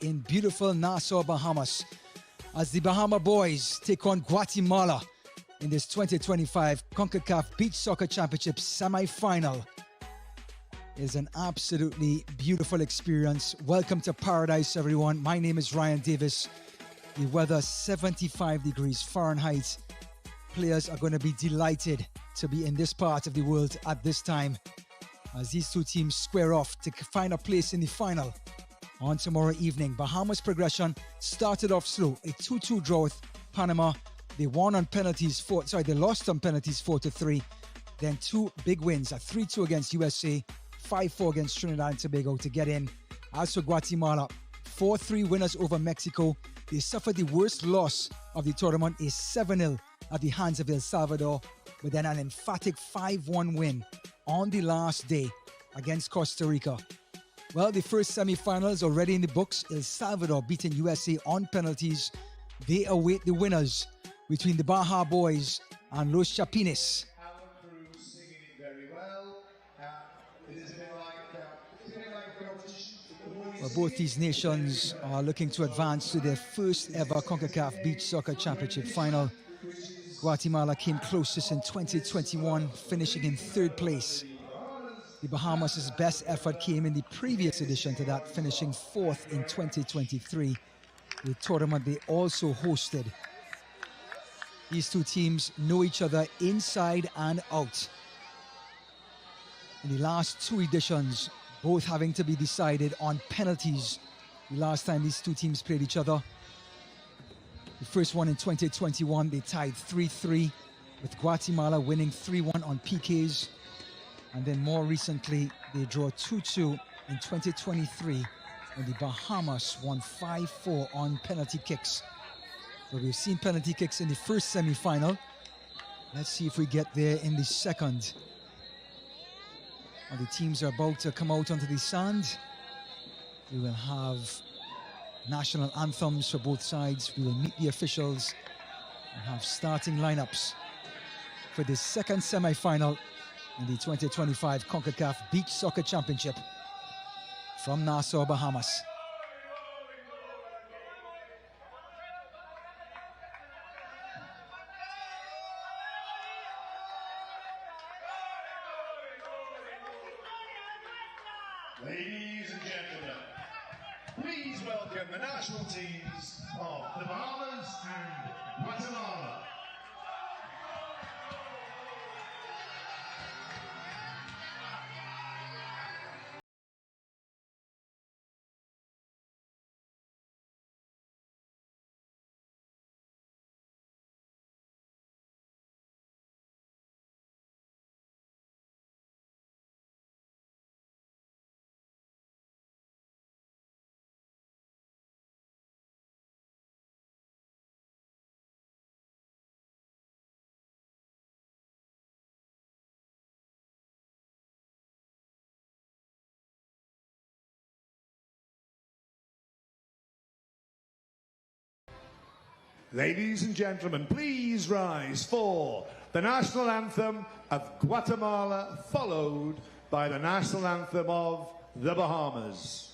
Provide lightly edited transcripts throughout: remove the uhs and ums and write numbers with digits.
in beautiful Nassau, Bahamas, as the Bahama boys take on Guatemala in this 2025 Concacaf Beach Soccer Championship semi-final. It is an absolutely beautiful experience. Welcome to paradise, everyone. My name is Ryan Davis. The weather 75 degrees Fahrenheit. Players are going to be delighted to be in this part of the world at this time, as these two teams square off to find a place in the final on tomorrow evening. Bahamas' progression started off slow, a 2-2 draw with Panama. They won on penalties, they lost on penalties 4-3. Then two big wins, a 3-2 against USA, 5-4 against Trinidad and Tobago to get in. As for Guatemala, 4-3 winners over Mexico. They suffered the worst loss of the tournament, a 7-0 at the hands of El Salvador, but then an emphatic 5-1 win on the last day against Costa Rica. Well, the first semi-finals already in the books. El Salvador beating USA on penalties. They await the winners between the Baja boys and Los Chapines. Well, both these nations are looking to advance to their first ever CONCACAF Beach Soccer Championship final. Guatemala came closest in 2021, finishing in third place. The Bahamas' best effort came in the previous edition to that, finishing fourth in 2023, the tournament they also hosted. These two teams know each other inside and out. In the last two editions, both having to be decided on penalties. The last time these two teams played each other, the first one in 2021, they tied 3-3, with Guatemala winning 3-1 on PKs. And then more recently, they drew 2-2 in 2023, when the Bahamas won 5-4 on penalty kicks. So we've seen penalty kicks in the first semi-final. Let's see if we get there in the second. Well, the teams are about to come out onto the sand. We will have national anthems for both sides. We will meet the officials and have starting lineups for the second semi-final in the 2025 CONCACAF Beach Soccer Championship from Nassau, Bahamas. Ladies and gentlemen, please welcome the national teams of the Bahamas and Guatemala. Ladies and gentlemen, please rise for the national anthem of Guatemala, followed by the national anthem of the Bahamas.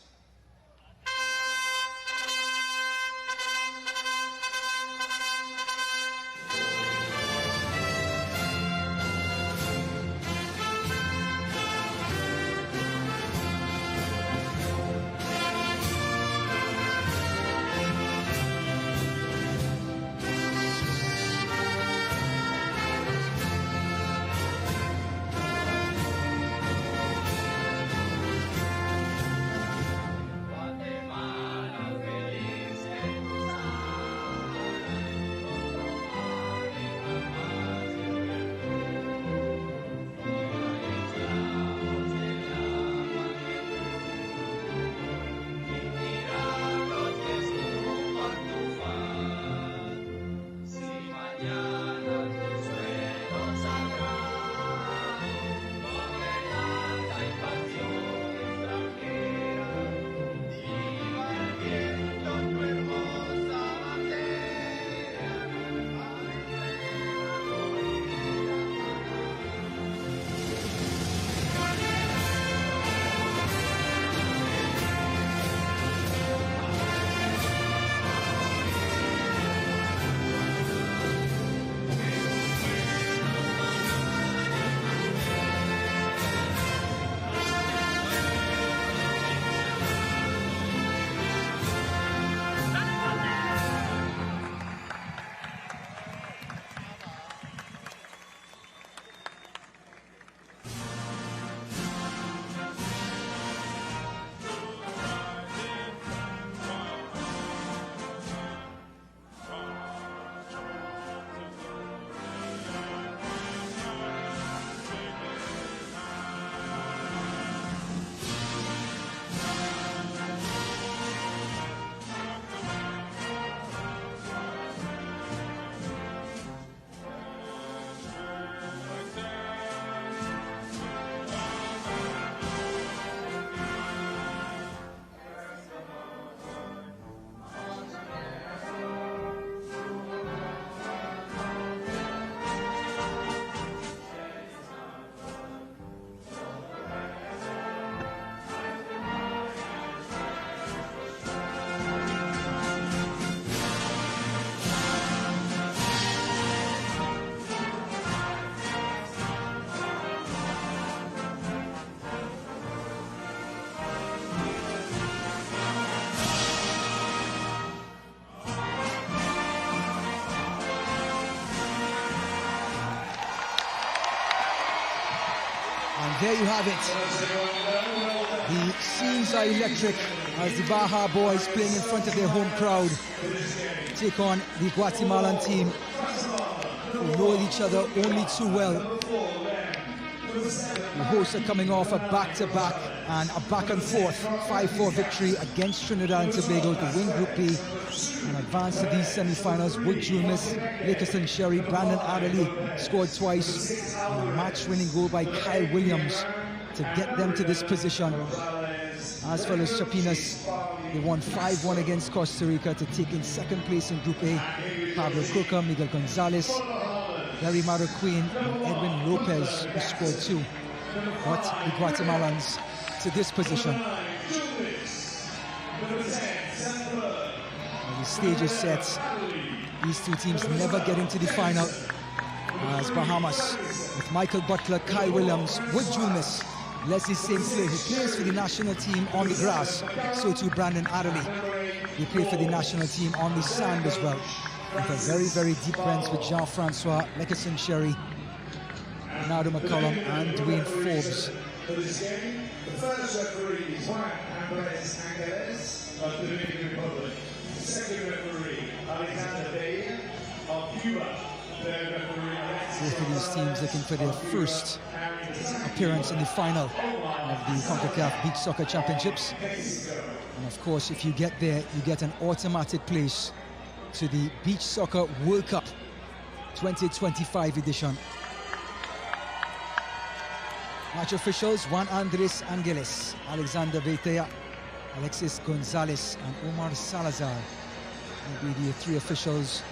There you have it. The scenes are electric as the Baja boys, playing in front of their home crowd, take on the Guatemalan team who know each other only too well. The hosts are coming off a back-to-back and a back-and-forth 5-4 victory against Trinidad and Tobago to win Group B and advance to these semi-finals. Wood Julmus, Nickerson Sherry, Brandon Adderley scored twice, and a match-winning goal by Kyle Williams to get them to this position. As well as Chapinas, they won 5-1 against Costa Rica to take in second place in Group A. Pablo Coca, Miguel Gonzalez, Gary Marroquin, and Edwin Lopez, who scored 2. But the Guatemalans to this position. As the stage is set, these two teams never get into the final. As Bahamas, with Michael Butler, Kai Williams, Wood Julmus, Leslie St. Clair, who plays for the national team on the grass, so too Brandon Adderley. They play for the national team on the sand as well, with a very, very deep bench with Jean-Francois, Nickerson Sherry, Nardo McCollum, and Dwayne Forbes. For this game, the first referee is Juan Andres Angeles of the Dominican Republic. The second referee, Alexander Day of Cuba. Third referee, both of these teams looking for their first appearance in the final of the Concacaf Beach Soccer Championships. And of course, if you get there, you get an automatic place to the Beach Soccer World Cup 2025 edition. Match officials: Juan Andres Angeles, Alexander Veitea, Alexis Gonzalez, and Omar Salazar will be the 3 officials.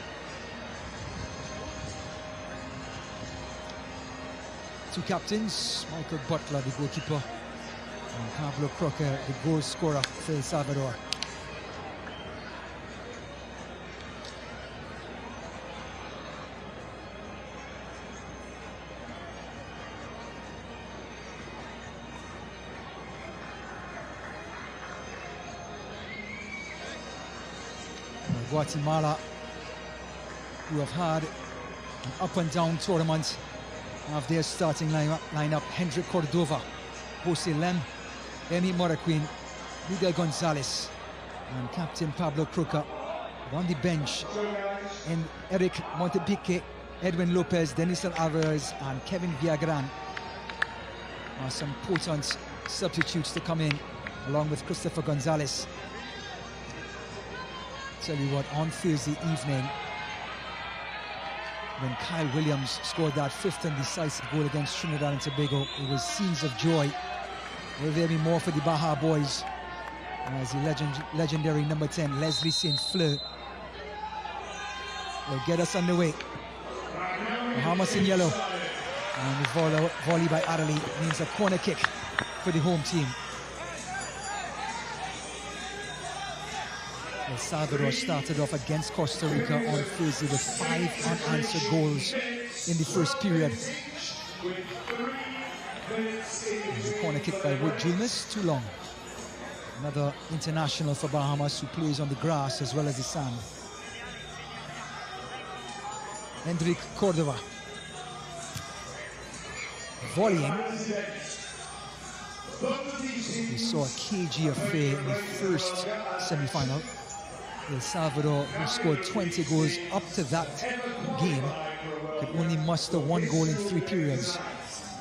Two captains: Michael Butler, the goalkeeper, and Pablo Crocker, the goal scorer for El Salvador. Guatemala, who have had an up and down tournament, of their starting lineup: Hendrik Cordova, Jose Lem, Emi Moraquin, Miguel Gonzalez, and Captain Pablo Croca. On the bench, and Eric Montepique, Edwin Lopez, Denison Alvarez, and Kevin Viagran are some potent substitutes to come in, along with Christopher Gonzalez. Tell you what, on Thursday evening, when Kyle Williams scored that 5th and decisive goal against Trinidad and Tobago, it was scenes of joy. Will there be more for the Baja boys as the legendary number 10, Leslie St. Fleur, will get us underway. Bahamas in yellow, and the volley by Adderley means a corner kick for the home team. El Salvador started off against Costa Rica on Thursday with 5 unanswered goals in the first period. And the corner kick by Wood Julmus, too long. Another international for Bahamas who plays on the grass as well as the sand. Hendrik Cordova. Volleying. We saw a cagey affair in the first semi-final. El Salvador, who scored 20 goals up to that game, could only muster 1 goal in 3 periods.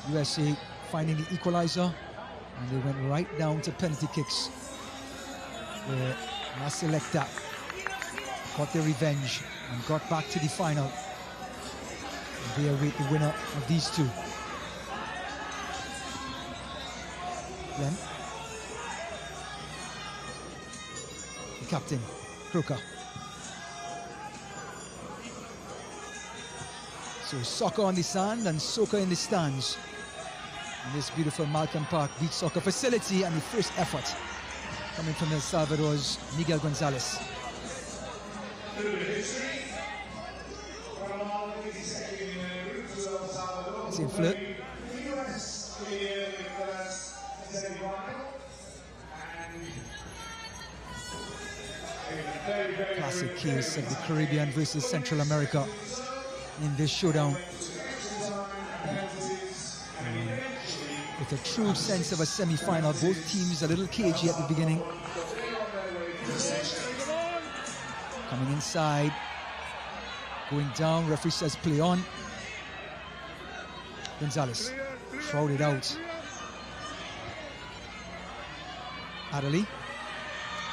USA finding the equalizer, and they went right down to penalty kicks, where La Selecta got their revenge and got back to the final. And they await the winner of these two. Then the captain, Croca. So soccer on the sand and soccer in the stands in this beautiful Malcolm Park beach soccer facility, and the first effort coming from El Salvador's Miguel Gonzalez. St. Fleur. Classic case of the Caribbean versus Central America in this showdown. with a true sense of a semi-final. Both teams a little cagey at the beginning. Coming inside, going down, referee says play on. Gonzalez, crowded out. Adderley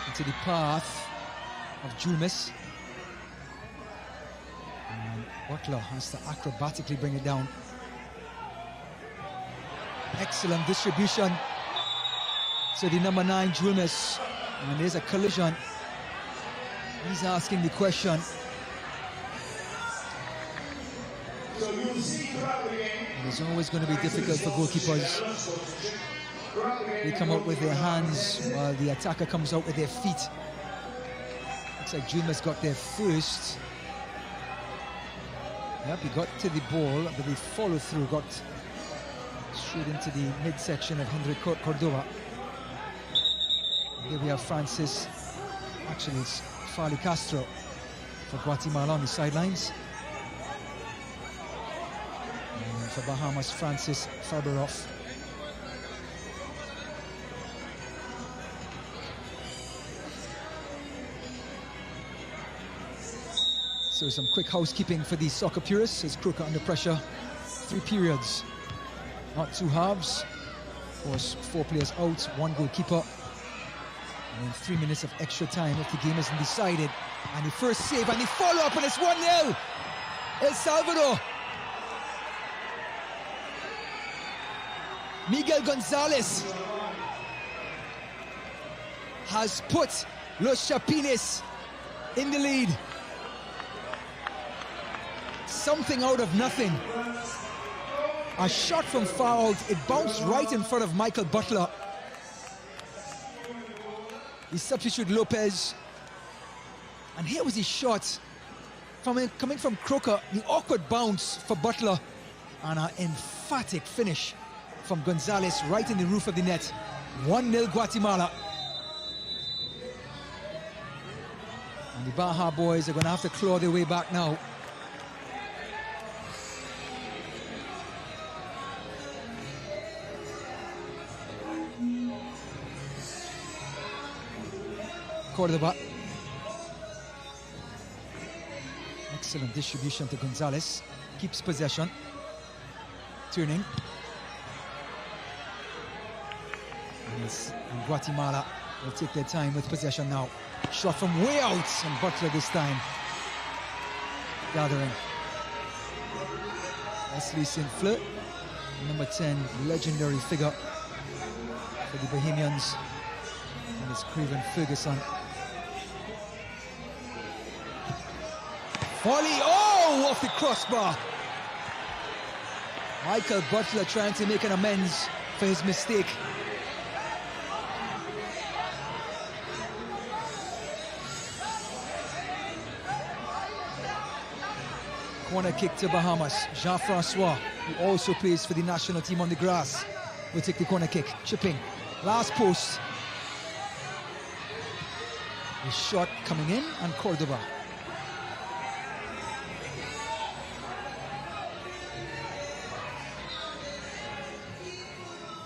into the path of Julmis. And Butler has to acrobatically bring it down. Excellent distribution to the number 9, Julmis. And there's a collision. He's asking the question. And it's always going to be difficult for goalkeepers. They come out with their hands while the attacker comes out with their feet. Looks like Julmis got there first. Yep, he got to the ball, but the follow-through got straight into the midsection of Henry Cordova. Here we have Francis, actually it's Fali Castro for Guatemala on the sidelines. And for Bahamas, Francis Faberhoff. So some quick housekeeping for the soccer purists as Croker under pressure. 3 periods, not 2 halves. Of course, 4 players out, 1 goalkeeper. And then 3 minutes of extra time if the game isn't decided. And the first save and the follow-up, and it's 1-0. El Salvador. Miguel Gonzalez has put Los Chapines in the lead. Something out of nothing. A shot from far out, it bounced right in front of Michael Butler. He substituted Lopez. And here was his shot coming from Croker, the awkward bounce for Butler, and an emphatic finish from Gonzalez right in the roof of the net. 1-0 Guatemala. And the Baja boys are going to have to claw their way back now. Cordova. Excellent distribution to Gonzalez. Keeps possession. Turning. And Guatemala will take their time with possession now. Shot from way out, and Butler this time gathering. Wesley Saint-Fleur, number 10, legendary figure for the Bohemians. And it's Craven Ferguson. Volley, oh, off the crossbar. Michael Butler trying to make an amends for his mistake. Corner kick to Bahamas. Jean-Francois, who also plays for the national team on the grass, will take the corner kick. Chipping, last post. The shot coming in, and Cordova.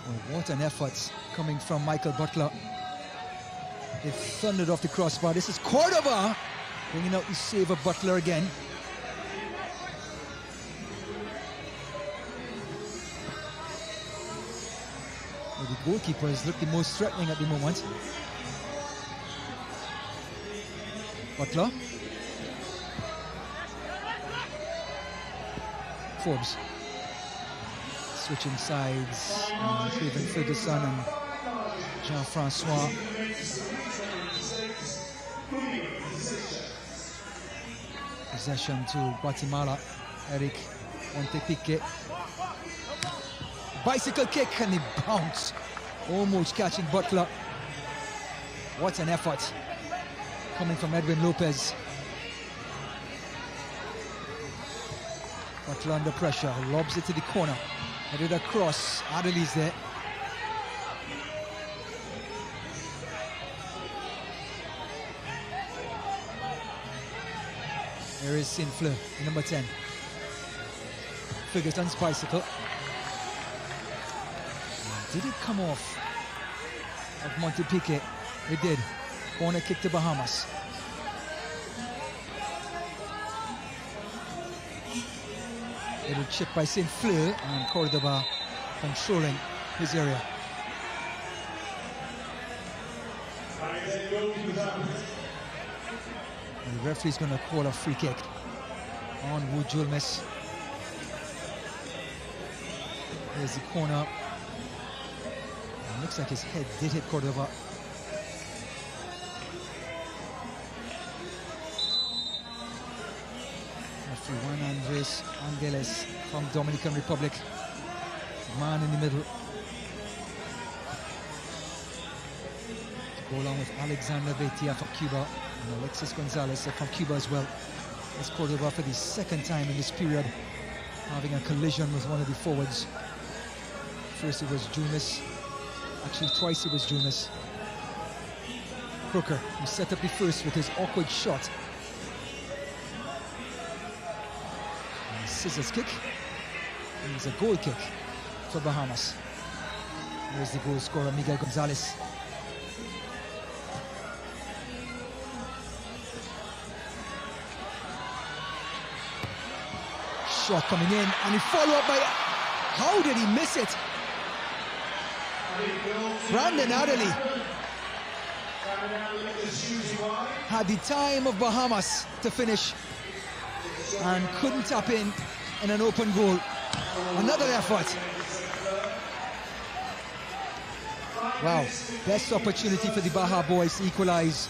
Well, what an effort coming from Michael Butler. It thundered off the crossbar. This is Cordova bringing out the save of Butler again. Well, the goalkeepers look the most threatening at the moment. Butler. Forbes. Switching sides. Craven Ferguson and Jean-Francois. Possession to Guatemala. Eric Montepique. Bicycle kick, and the bounce. Almost catching Butler. What an effort coming from Edwin Lopez. Butler under pressure, lobs it to the corner. Headed across, Adderley's there. There is Saint-Fleur, number 10. Ferguson's bicycle. Did it come off of Montepique? It did. Corner kick to Bahamas. Little chip by St. Fleur, and Cordoba controlling his area. And the referee's going to call a free kick on Wood Julmes. There's the corner. It looks like his head did hit Cordoba. Referee Juan Andres Angeles from Dominican Republic. Man in the middle. To go along with Alexander Veitia from Cuba and Alexis Gonzalez from Cuba as well. That's Cordoba for the second time in this period, having a collision with one of the forwards. First it was Julmes. Actually, twice it was Julmes. Crooker, who set up the first with his awkward shot. And a scissors kick. And it's a goal kick for Bahamas. There's the goal scorer, Miguel Gonzalez. Shot coming in, and he followed up by... How did he miss it? Brandon Adderley had the time of Bahamas to finish and couldn't tap in an open goal. Another effort. Wow, best opportunity for the Baja boys to equalize.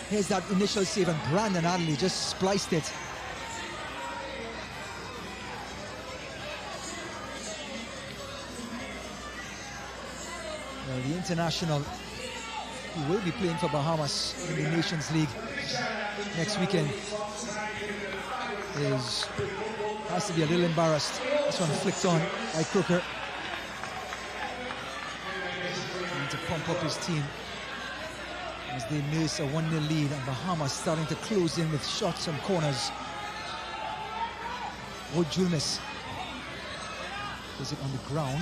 Here's that initial save, and Brandon Adderley just spliced it. Well, the international who will be playing for Bahamas in the Nations League next weekend has to be a little embarrassed. This one flicked on by Crooker. Trying to pump up his team as they nurse a 1-0 lead, and Bahamas starting to close in with shots and corners. Wood Julmes is it on the ground,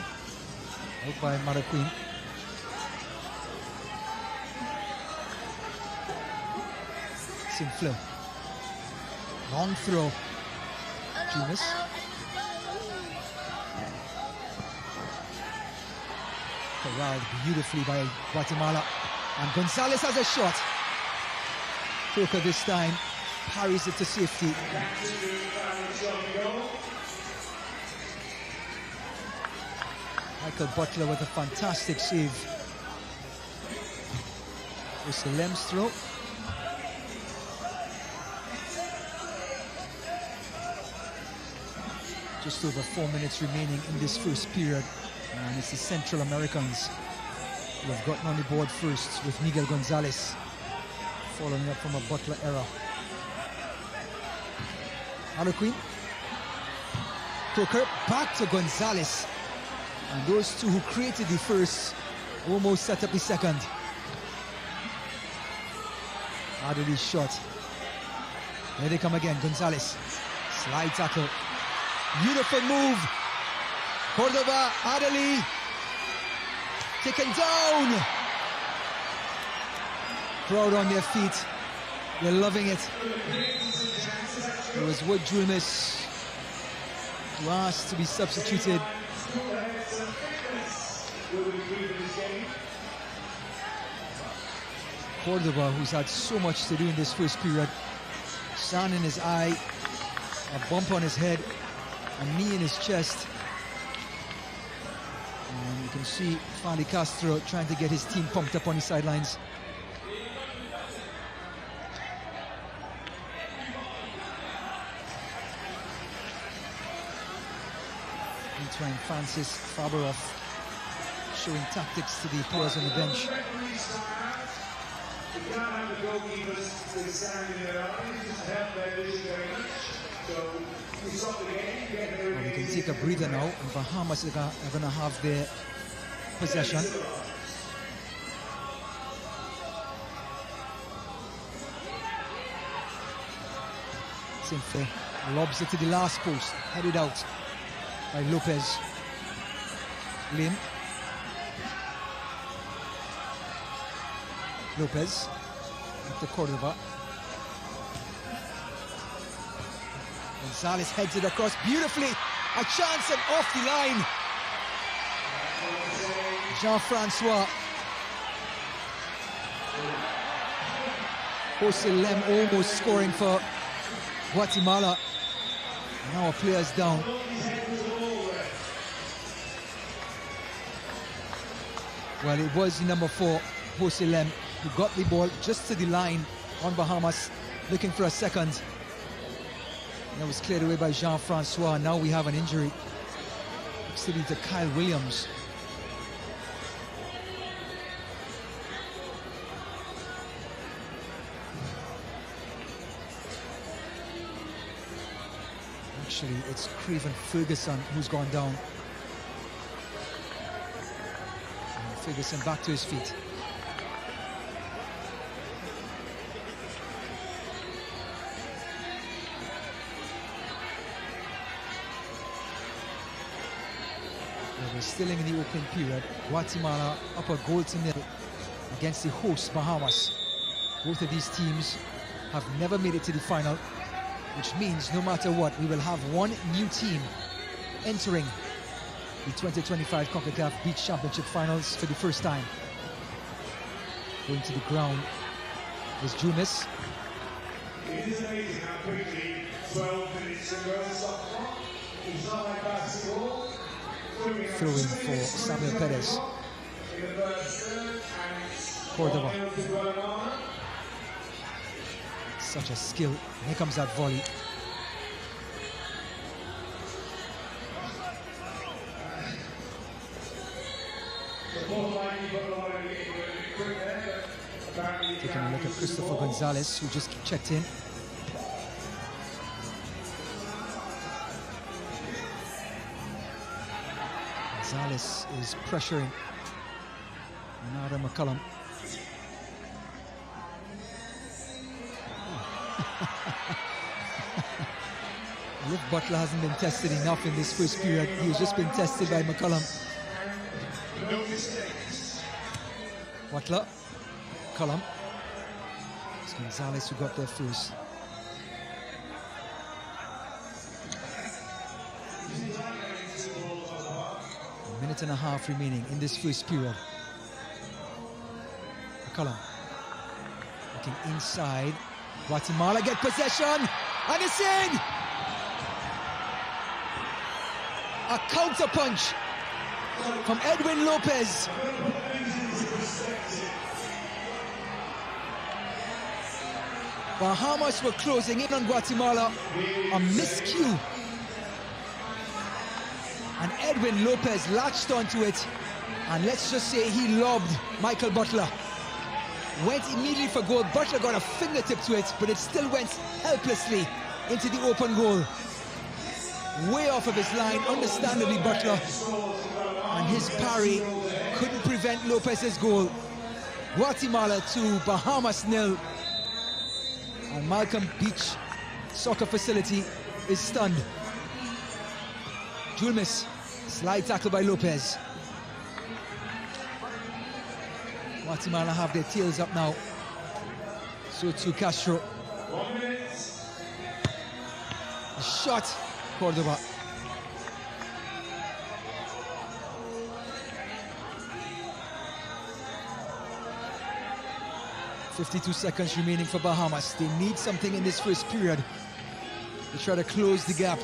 out by Maraquin. St. Fleur. Long throw. Julmes. Corralled beautifully by Guatemala. And Gonzalez has a shot. Crooker this time parries it to safety. Michael Butler with a fantastic save. It's the Lem's throw. Just over 4 minutes remaining in this first period, and it's the Central Americans who have gotten on the board first, with Miguel Gonzalez following up from a Butler error. Maraquin. Crooker back to Gonzalez, and those two who created the first almost set up the second. Adderley's shot. Here they come again. Gonzalez. Slide tackle. Beautiful move. Cordoba, Adderley. Taken down. Crowd on their feet. They're loving it. It was Wood Julmes who asked to be substituted. Cordoba, who's had so much to do in this first period. Sand in his eye, a bump on his head, a knee in his chest. And you can see Fali Castro trying to get his team pumped up on the sidelines. Meantime, Francis Faberov showing tactics to the players on the bench. Well, we can take a breather now, and Bahamas are going to have their possession. Simply lobs it to the last post, headed out by Lopez. Lim. Lopez to Cordova. Gonzalez heads it across beautifully. A chance and off the line. Jean-Francois. Jose Lem almost scoring for Guatemala. Now a player's down. Well, it was number 4, Jose Lem, who got the ball just to the line on Bahamas, looking for a second. And that was cleared away by Jean-Francois. Now we have an injury. Actually to Kyle Williams. Actually, it's Craven Ferguson who's gone down. And Ferguson back to his feet. We're still in the opening period. Guatemala up a goal to nil against the host Bahamas. Both of these teams have never made it to the final, which means no matter what, we will have one new team entering the 2025 Concacaf Beach Championship Finals for the first time. Going to the ground is Jumis. It is amazing how quickly 12 minutes ago, it's not like basketball. Throwing for Samuel Perez. Cordova. Such a skill. Here comes that volley. Taking a look at Christopher Gonzalez, who just checked in. Gonzalez is pressuring Nada McCullum. If Butler hasn't been tested enough in this first period, he's just been tested by McCullum. No mistakes. Butler, McCullum. It's Gonzalez who got there first. A minute and a half remaining in this first period. McCullum looking inside. Guatemala get possession, and it's in! A counter punch from Edwin Lopez. Bahamas were closing in on Guatemala. A miscue. And Edwin Lopez latched onto it. And let's just say he lobbed Michael Butler. Went immediately for goal. Butler got a fingertip to it, but it still went helplessly into the open goal. Way off of his line, understandably Butler. And his parry couldn't prevent Lopez's goal. Guatemala 2, Bahamas 0. And Malcolm Beach Soccer Facility is stunned. Julmis, slide tackle by Lopez. Guatemala have their tails up now. So too Castro. 1 minute. A shot, Cordova. .52 seconds remaining for Bahamas. They need something in this first period to try to close the gap.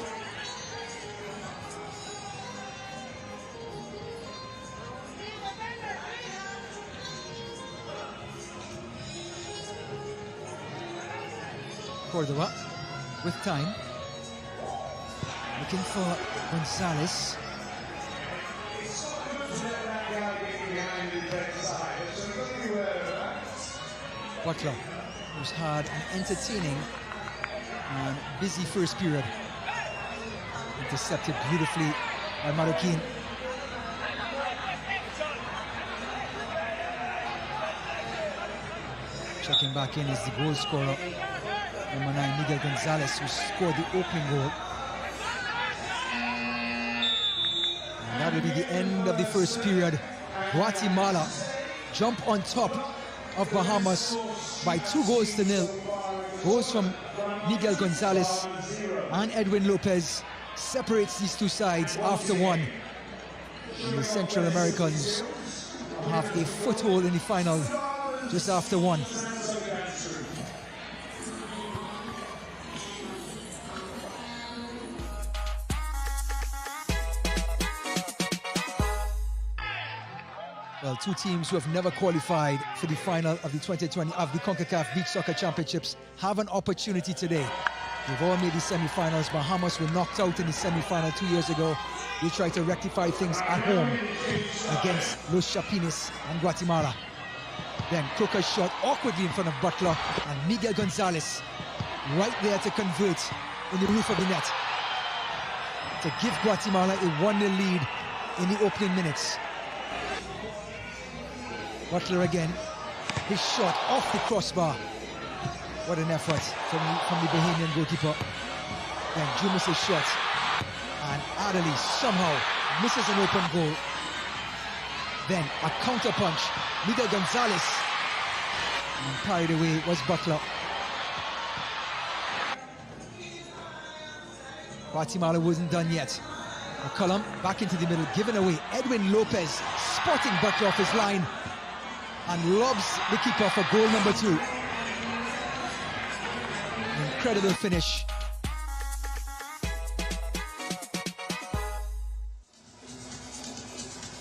Cordova with time. Looking for Gonzalez. Butler, who's had an entertaining and busy first period. Intercepted beautifully by Marroquin. Checking back in is the goal scorer, number 9, Miguel Gonzalez, who scored the opening goal. And that will be the end of the first period. Guatemala jump on top of Bahamas by 2-0. Goals from Miguel Gonzalez and Edwin Lopez separates these two sides after one. And the Central Americans have a foothold in the final just after one. Well, two teams who have never qualified for the final of the 2020 of the Concacaf Beach Soccer Championships have an opportunity today. They've all made the semi-finals. Bahamas were knocked out in the semi-final 2 years ago. They tried to rectify things at home against Los Chapines and Guatemala. Then Crooker's shot awkwardly in front of Butler, and Miguel Gonzalez right there to convert in the roof of the net to give Guatemala a 1-0 lead in the opening minutes. Butler again, his shot off the crossbar. What an effort from the Bahamian goalkeeper. Then Jumas' shot, and Adderley somehow misses an open goal. Then a counter punch, Miguel Gonzalez, and carried away was Butler. Guatemala wasn't done yet. McCullum back into the middle, given away. Edwin Lopez spotting Butler off his line and lobs the keeper for goal number 2. Incredible finish.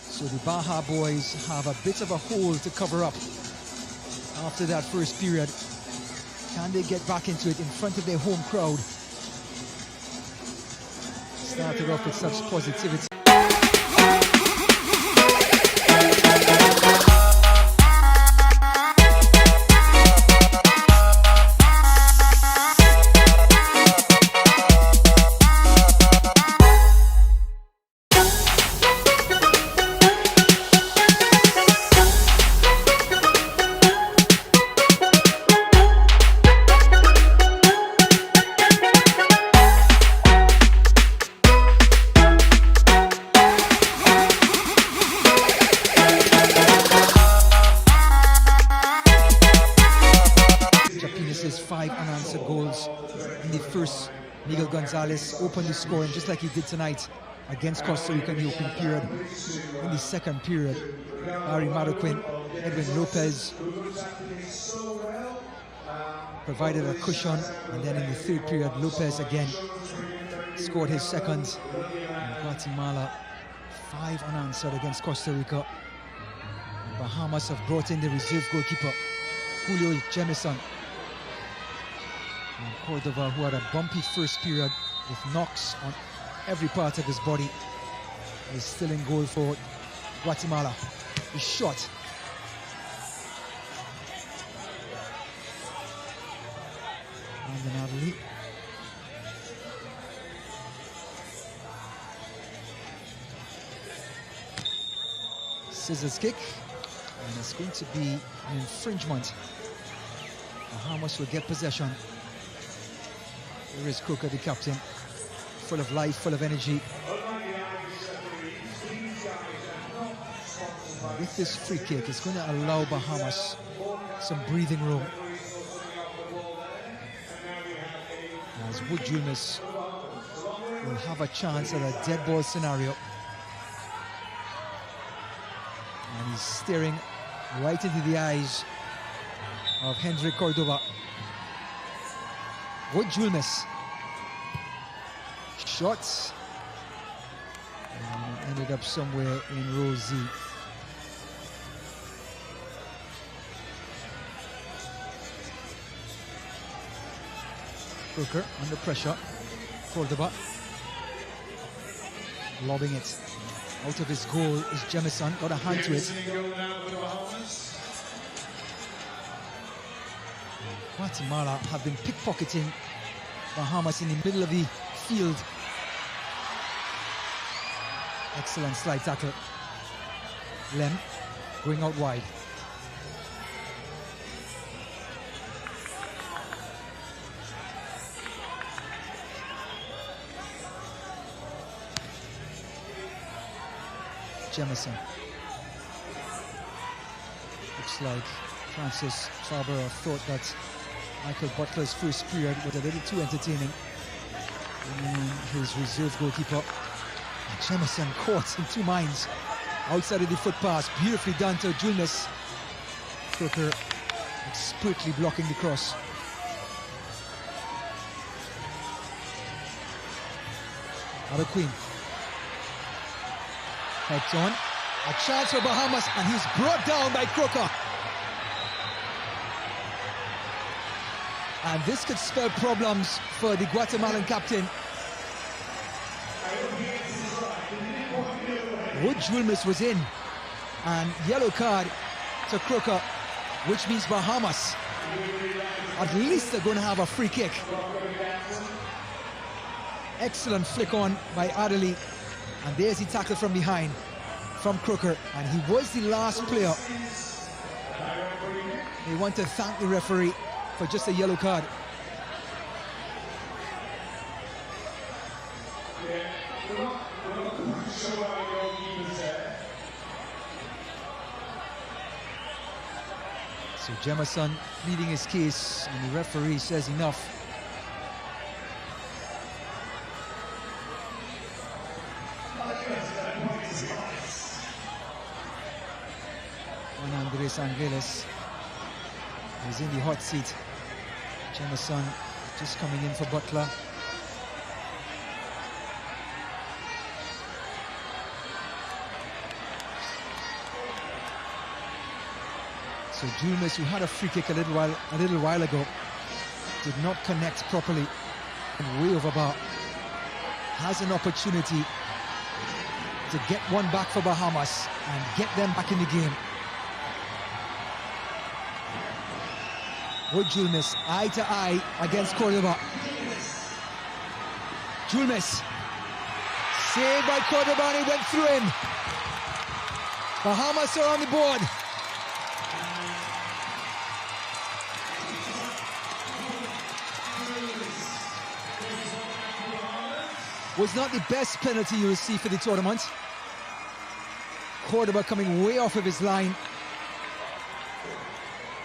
So the Baja boys have a bit of a hole to cover up after that first period. Can they get back into it in front of their home crowd? Started off with such positivity. Miguel Gonzalez opened the scoring just like he did tonight against Costa Rica in the opening period. In the second period, Harry Marroquin, Edwin Lopez provided a cushion, and then in the third period, Lopez again scored his second. And Guatemala 5 unanswered against Costa Rica. And Bahamas have brought in the reserve goalkeeper, Julio Jemison. And Cordova, who had a bumpy first period with knocks on every part of his body, is still in goal for Guatemala. His shot. And then Adderley. Scissors kick. And it's going to be an infringement. Bahamas will get possession. There is Crooker, the captain, full of life, full of energy. With this free kick, it's going to allow Bahamas some breathing room. As Wood Jumas will have a chance at a dead ball scenario. And he's staring right into the eyes of Hendrik Cordova. Wood Jumas. Shots. And ended up somewhere in row Z. Crooker under pressure. Cordova lobbing it. Out of his goal is Jemison. Got a hand to it. Guatemala have been pickpocketing Bahamas in the middle of the field. Excellent slide tackle. Lem going out wide. Jemison. Looks like Francis Farber thought that Michael Butler's first period was a little too entertaining. His reserve goalkeeper, Jemison, caught in two minds. Outside of the foot pass, beautifully done to Julmus. Crooker expertly blocking the cross. Out of Queen. Heads on. A chance for Bahamas, and he's brought down by Crooker. And this could spell problems for the Guatemalan captain. Wood Julmus was in, and yellow card to Crooker, which means Bahamas at least they're going to have a free kick. Excellent flick on by Adderley, and there's the tackle from behind from Crooker, and he was the last player. They want to thank the referee for just a yellow card. So Jemison pleading his case, and the referee says enough. Juan Andres Angeles is in the hot seat. Jemison just coming in for Butler. So Julmus, who had a free kick a little while ago, did not connect properly and way over bar, has an opportunity to get one back for Bahamas and get them back in the game. Wood Julmus, eye to eye against Cordoba. Julmus, saved by Cordoba, and he went through him. Bahamas are on the board. Was not the best penalty you will see for the tournament. Cordoba coming way off of his line.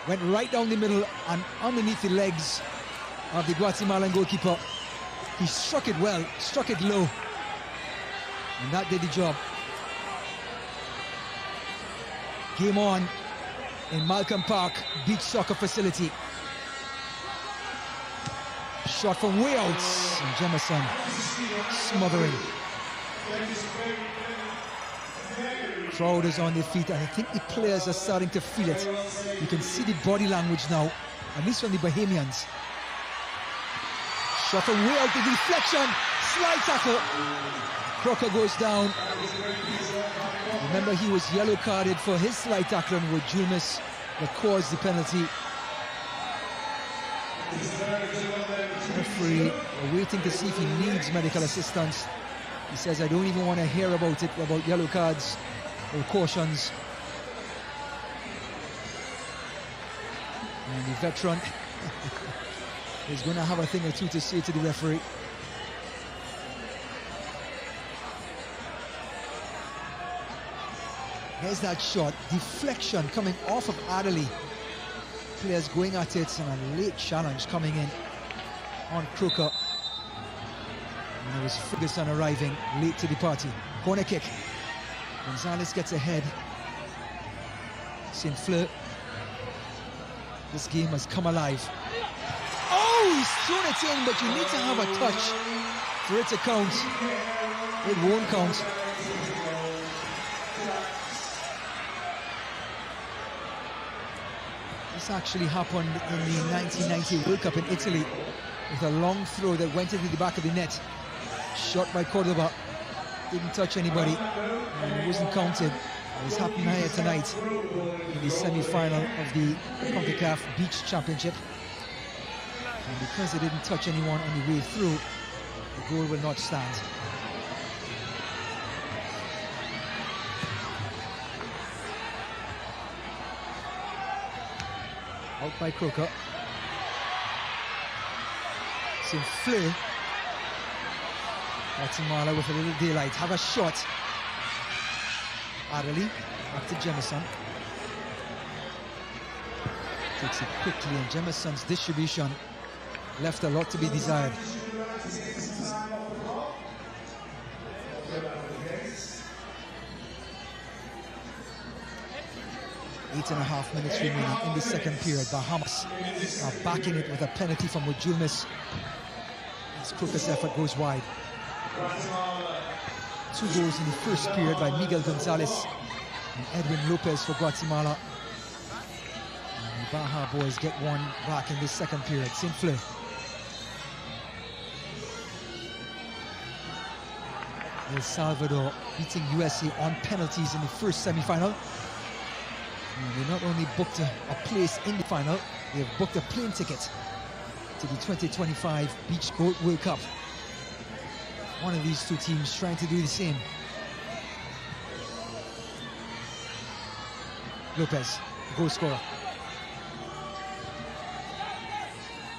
Went right down the middle and underneath the legs of the Guatemalan goalkeeper. He struck it well, struck it low, and that did the job. Game on in Malcolm Park Beach Soccer Facility. Shot from way out, and Jemison smothering. Crowd is on their feet, and I think the players are starting to feel it. You can see the body language now, at least from the Bahamians. Shot from way out, the deflection, slide tackle. Crocker goes down. Remember, he was yellow carded for his slide tackle with Julmus that caused the penalty. Referee waiting to see if he needs medical assistance. He says, I don't even want to hear about it, about yellow cards or cautions. And the veteran is going to have a thing or two to say to the referee. Here's that shot, deflection coming off of Adderley. Players going at it, and a late challenge coming in on Crooker. And it was Ferguson arriving late to the party. Corner kick. Gonzalez gets ahead. St. Fleur. This game has come alive. Oh, he's thrown it in, but you need to have a touch for it to count. It won't count. This actually happened in the 1990 World Cup in Italy with a long throw that went into the back of the net. Shot by Cordoba, didn't touch anybody, and it wasn't counted. It's happening here tonight in the semi-final of the Concacaf Beach Championship. And because they didn't touch anyone on the way through, the goal will not stand. Out by Crooker. St. Fleur. Guatemala with a little daylight. Have a shot. Adderley back to Jemison. Takes it quickly, and Jemison's distribution left a lot to be desired. 8.5 minutes remaining in the second period. Bahamas are backing it with a penalty from Julmis. As Concacaf's effort goes wide. 2 goals in the first period by Miguel Gonzalez and Edwin Lopez for Guatemala. And the Baja boys get one back in this second period. St. Fleur. El Salvador beating USA on penalties in the first semi-final. And they not only booked a place in the final, they have booked a plane ticket to the 2025 Beach Goat World Cup. One of these two teams trying to do the same. Lopez, goal scorer.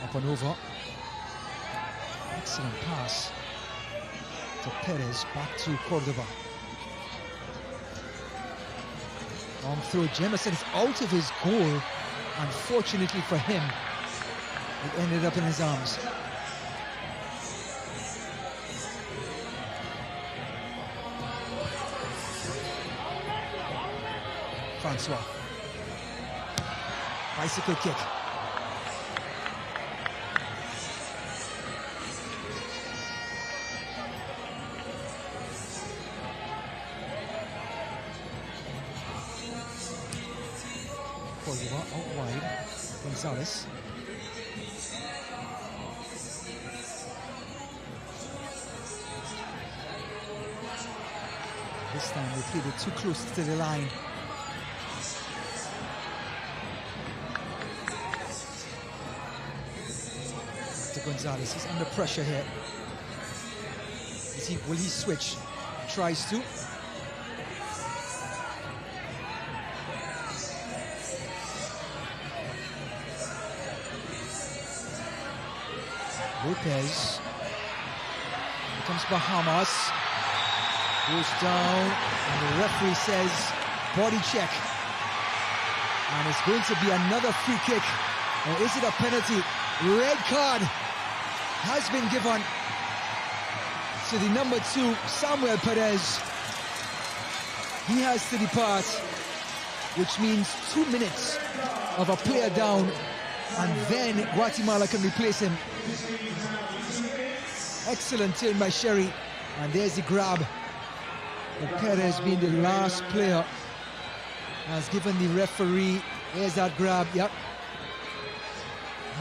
Up and over. Excellent pass to Perez, back to Cordoba. Long throw, Jemison is out of his goal. Unfortunately for him, it ended up in his arms. Francois. Bicycle kick. Cordoba out wide. Gonzalez. This time they played it too close to the line. Gonzalez is under pressure here. Will he switch? Tries to. Lopez. Here comes Bahamas. Goes down, and the referee says body check. And it's going to be another free kick. Or is it a penalty? Red card has been given to the number 2, Samuel Perez. He has to depart, which means 2 minutes of a player down, and then Guatemala can replace him. Excellent turn by Sherry, and there's the grab. But Perez, being the last player, has given the referee, there's that grab, yep.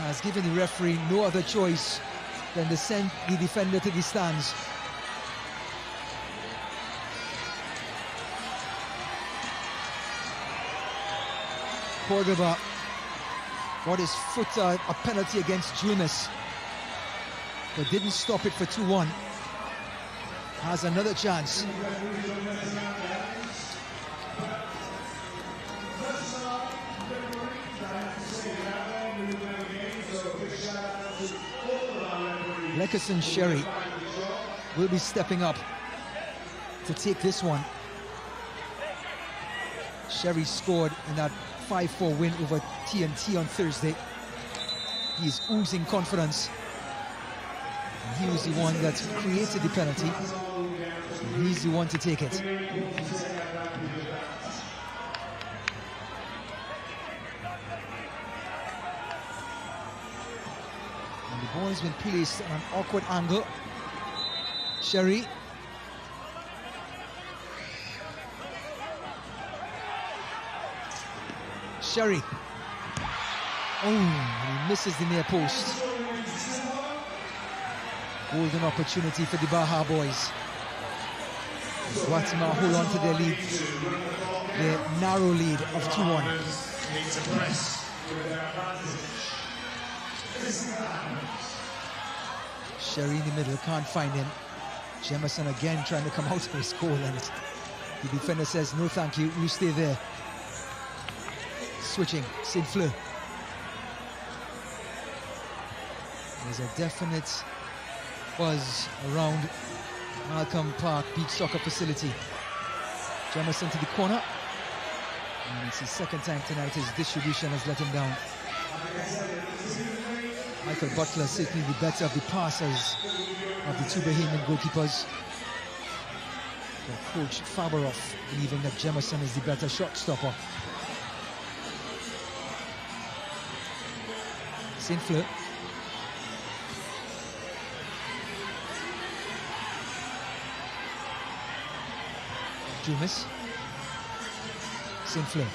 Has given the referee no other choice than to send the defender to the stands. Cordoba got his foot a penalty against Julmis, but didn't stop it for 2-1. Has another chance. Leckerson Sherry will be stepping up to take this one. Sherry scored in that 5-4 win over TNT on Thursday. He's oozing confidence. And he was the one that created the penalty. And he's the one to take it. The ball has been placed on an awkward angle. Sherry. Sherry. Oh, he misses the near post. Golden opportunity for the Baja boys. Guatemala hold on to their lead. Their narrow lead of 2-1. Sherry in the middle, can't find him. Jemison again trying to come out of his goal, and the defender says, no thank you, you stay there. Switching, St. Fleur. There's a definite buzz around Malcolm Park Beach Soccer Facility. Jemison to the corner. And it's his second time tonight, his distribution has let him down. Michael Butler certainly the better of the passers of the two Bahamian goalkeepers. But Coach Faberhoff believing that Jemison is the better shot stopper. St. Fleur. Jumis. St. Fleur.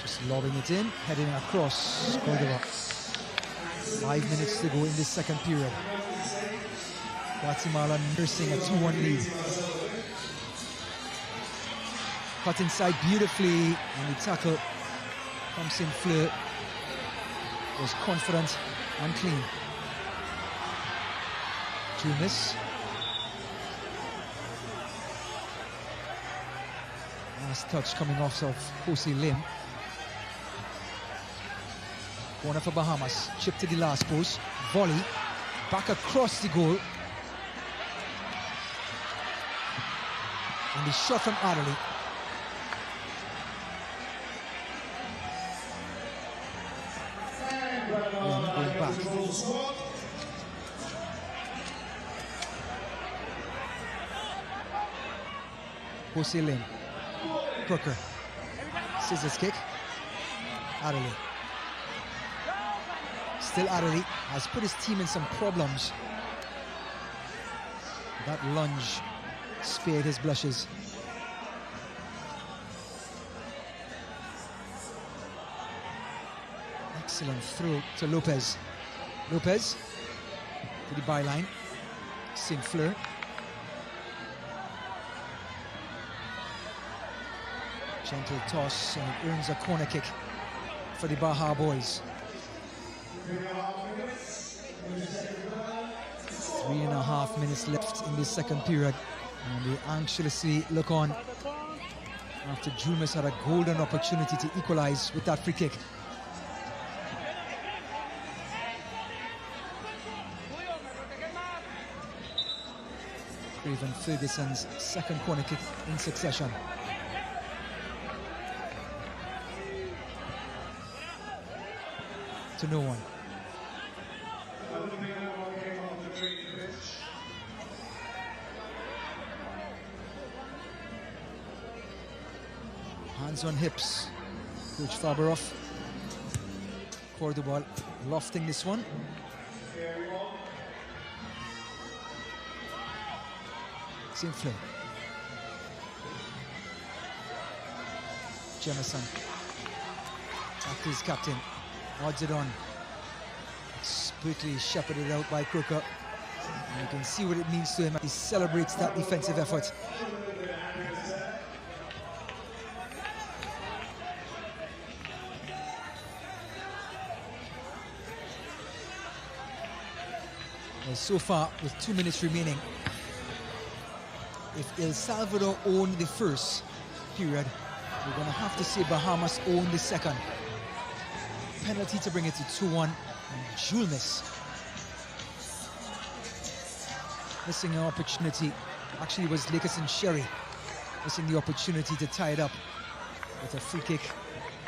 Just lobbing it in, heading across. Cordova. 5 minutes to go in this second period. Guatemala nursing a 2-1 lead. Cut inside beautifully, and the tackle from St. Fleur was confident and clean. Jumis. Last touch coming off of Jose Lim. Corner for Bahamas. Chip to the last post. Volley. Back across the goal. And the shot from Adderley. Going back. Jose Lim. Crooker. Scissors kick. Adderley. Still Adderley has put his team in some problems. That lunge spared his blushes. Excellent throw to Lopez. Lopez to the byline. St. Fleur. Gentle toss, and it earns a corner kick for the Baja boys. 3.5 minutes left in this second period, and they anxiously look on after Jumis had a golden opportunity to equalize with that free kick. Craven Ferguson's second corner kick in succession. To no one. Hands on hips. Coach Faberhoff. Cordova lofting this one. St. Fleur. Jemison. Back to his captain. Odds it on. Quickly shepherded out by Crooker. And you can see what it means to him. He celebrates that defensive effort. Well, so far, with 2 minutes remaining, if El Salvador own the first period, we're going to have to see Bahamas own the second. Penalty to bring it to 2-1, and Jumis missing an opportunity. Actually, it was Lakerson Sherry missing the opportunity to tie it up with a free kick,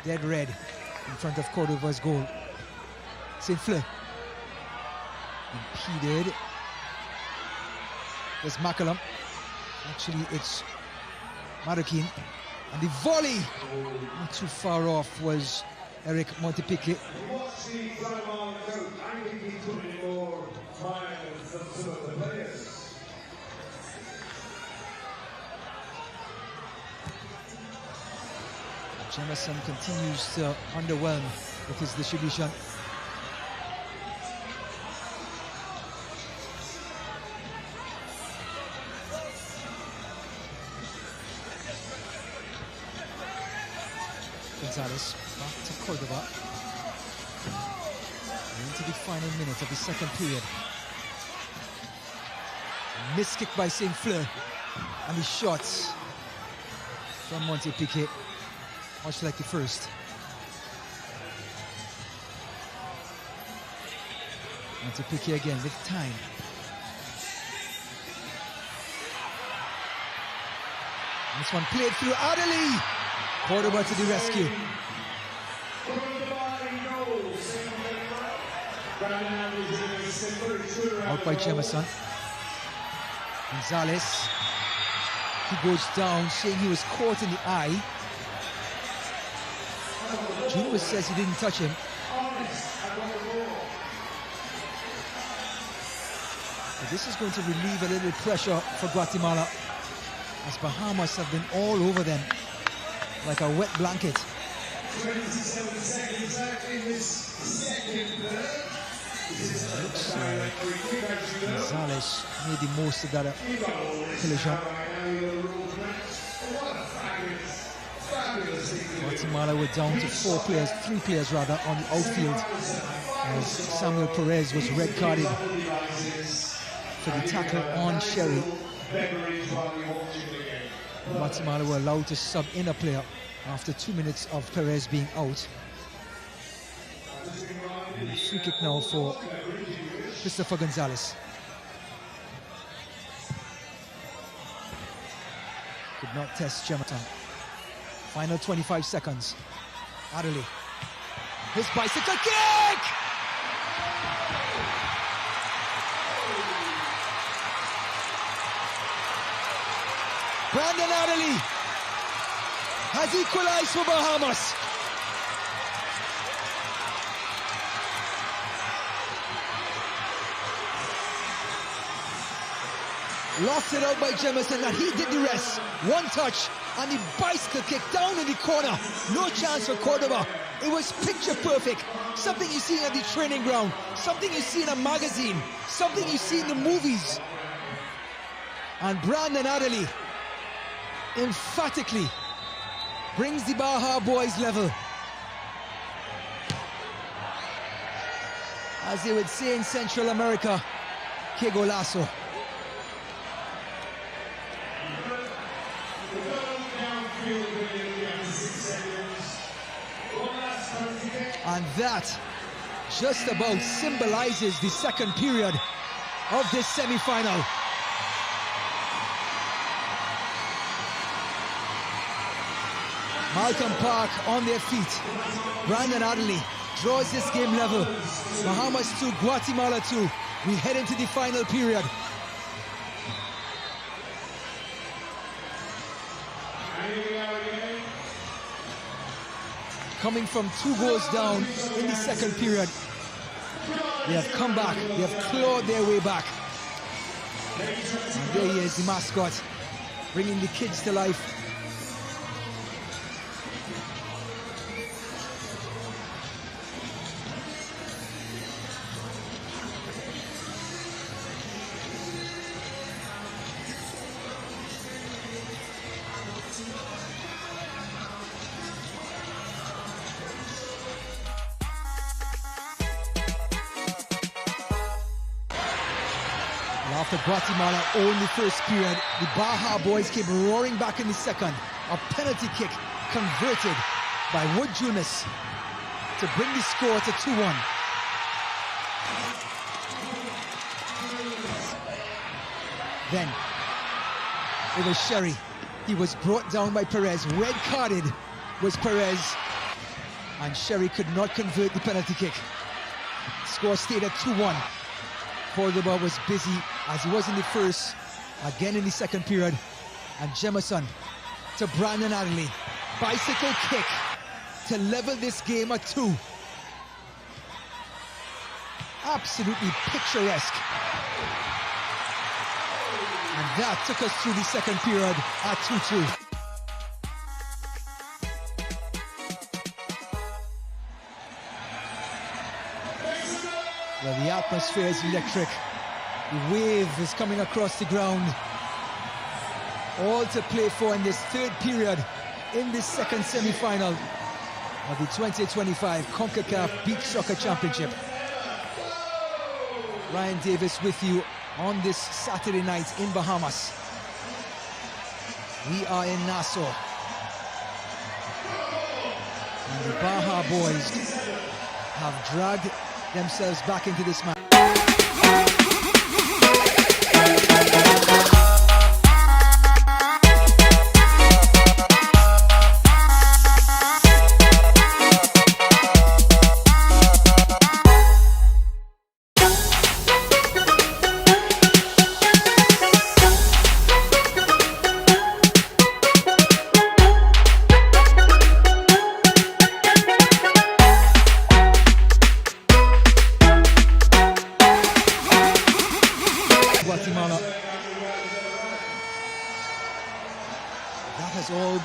dead red, in front of Cordova's goal. St. Fleur impeded. There's McCallum. Actually, it's Marroquin. And the volley, not too far off, was Eric Montepique. Jemison continues to underwhelm with his distribution. Gonzalez back to Cordova. Into the final minute of the second period. Missed kick by St. Fleur. And the shots from Montepique, much like the first. Montepique again with time. This one played through Adderley. Cordova to the rescue. Out by Jemison. Gonzalez. He goes down, saying he was caught in the eye. Junior says he didn't touch him. But this is going to relieve a little pressure for Guatemala, as Bahamas have been all over them like a wet blanket. 27 seconds left in this second third. Looks like Gonzalez made the most of that collision. Guatemala were down to 3 players rather, on the outfield, as Samuel Perez was red carded for the tackle on Sherry. Guatemala were allowed to sub in a player after 2 minutes of Perez being out. And a free kick now for Christopher Gonzalez. Could not test Jemison. Final 25 seconds. Adderley. His bicycle kick! Brandon Adderley has equalized for Bahamas. Lost it out by Jemison, and he did the rest. One touch and the bicycle kick down in the corner. No chance for Cordoba. It was picture perfect. Something you see at the training ground, something you see in a magazine, something you see in the movies. And Brandon Adderley emphatically brings the Baja boys level. As they would say in Central America, que golazo. And that just about symbolizes the second period of this semi-final. Malcolm Park on their feet. Brandon Adderley draws this game level. Bahamas 2, Guatemala 2. We head into the final period. Coming from 2 goals down in the second period, they have come back, they have clawed their way back. And there he is, the mascot, bringing the kids to life. After Guatemala owned the first period, the Baja boys came roaring back in the second. A penalty kick converted by Wood Junis to bring the score to 2-1. Then it was Sherry. He was brought down by Perez. Red carded was Perez, and Sherry could not convert the penalty kick. Score stayed at 2-1. Cordoba was busy as he was in the first, again in the second period. And Jemison to Brandon Adderley. Bicycle kick to level this game at 2. Absolutely picturesque. And that took us through the second period at 2-2. Well, the atmosphere is electric. The wave is coming across the ground. All to play for in this third period in this second semi-final of the 2025 Concacaf Beach Soccer Championship. Ryan Davis with you on this Saturday night in Bahamas. We are in Nassau. And the Baja boys have dragged themselves back into this match.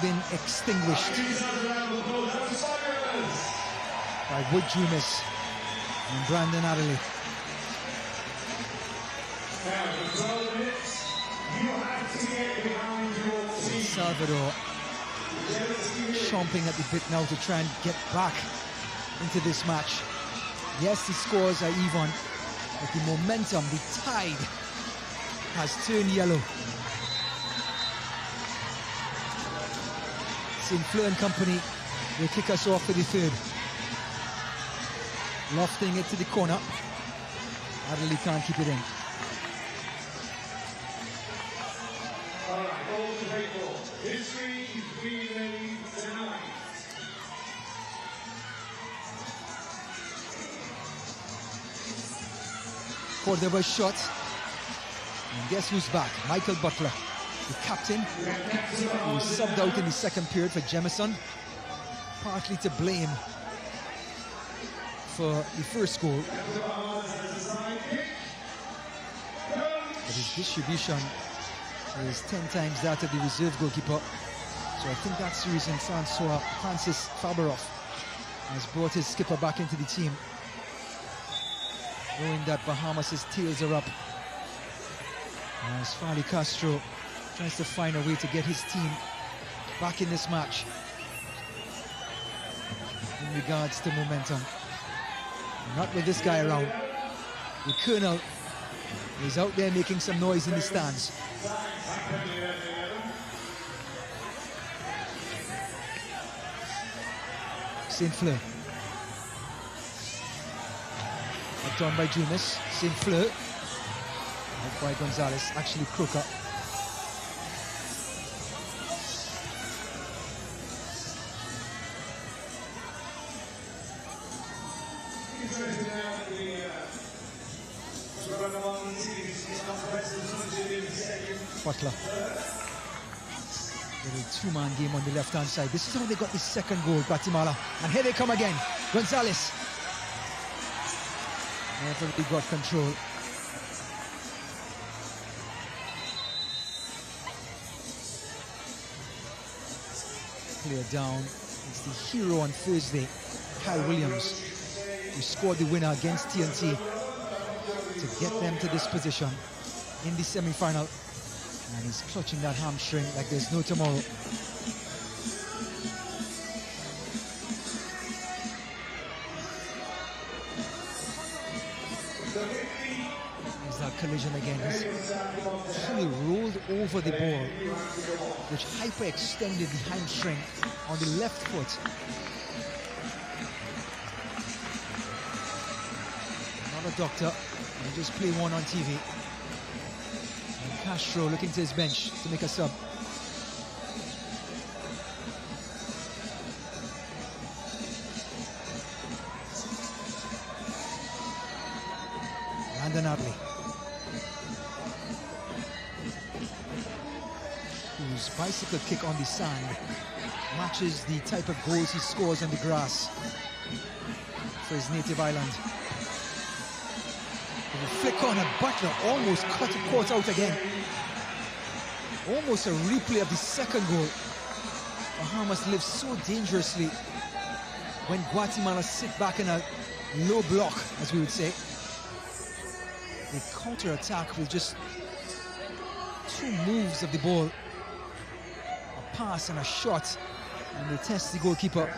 been extinguished by Wood Jumis and Brandon Adderley. Salvador chomping at the bit now to try and get back into this match. Yes, the scores are even, but the momentum, the tide, has turned yellow. St. Fleur and company will kick us off for the third. Lofting it to the corner. Adderley can't keep it in. Cordova's shot, and guess who's back? Michael Butler, the captain, who was subbed out in the second period for Jemison, partly to blame for the first goal. But his distribution is 10 times that of the reserve goalkeeper. So I think that's the reason Francis Faberov has brought his skipper back into the team, knowing that Bahamas' tails are up. As Fali Castro tries to find a way to get his team back in this match in regards to momentum. Not with this guy around. The Colonel is out there making some noise in the stands. St. Fleur. Done by Jumis. St. Fleur. Out by Gonzalez. Actually, Croker. Butler. Little two-man game on the left-hand side. This is how they got the second goal, Guatemala. And here they come again. Gonzalez. Never really got control. Clear down. It's the hero on Thursday, Kyle Williams, who scored the winner against TNT to get them to this position in the semi-final. And he's clutching that hamstring like there's no tomorrow. There's that collision again. He rolled over the ball, which hyperextended the hamstring on the left foot. Not a doctor, they just play one on TV. And Castro looking to his bench to make a sub. Brandon Adderley, whose bicycle kick on the sand matches the type of goals he scores on the grass for his native island. With a flick on, and Butler almost caught out again. Almost a replay of the second goal. Bahamas live so dangerously when Guatemala sit back in a low block, as we would say. They counter-attack with just two moves of the ball. A pass and a shot, and they test the goalkeeper.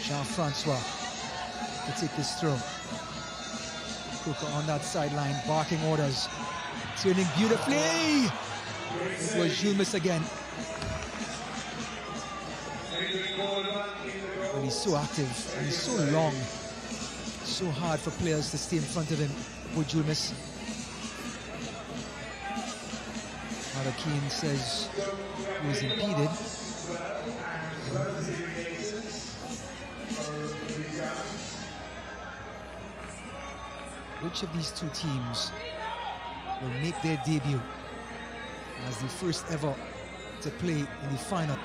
Jean-Francois to take this throw. Croker on that sideline, barking orders. Turning beautifully. It was Jumis again. But he's so active and he's so long. So hard for players to stay in front of him with Jumis. Keane says he was impeded. Which of these two teams will make their debut as the first ever to play in the final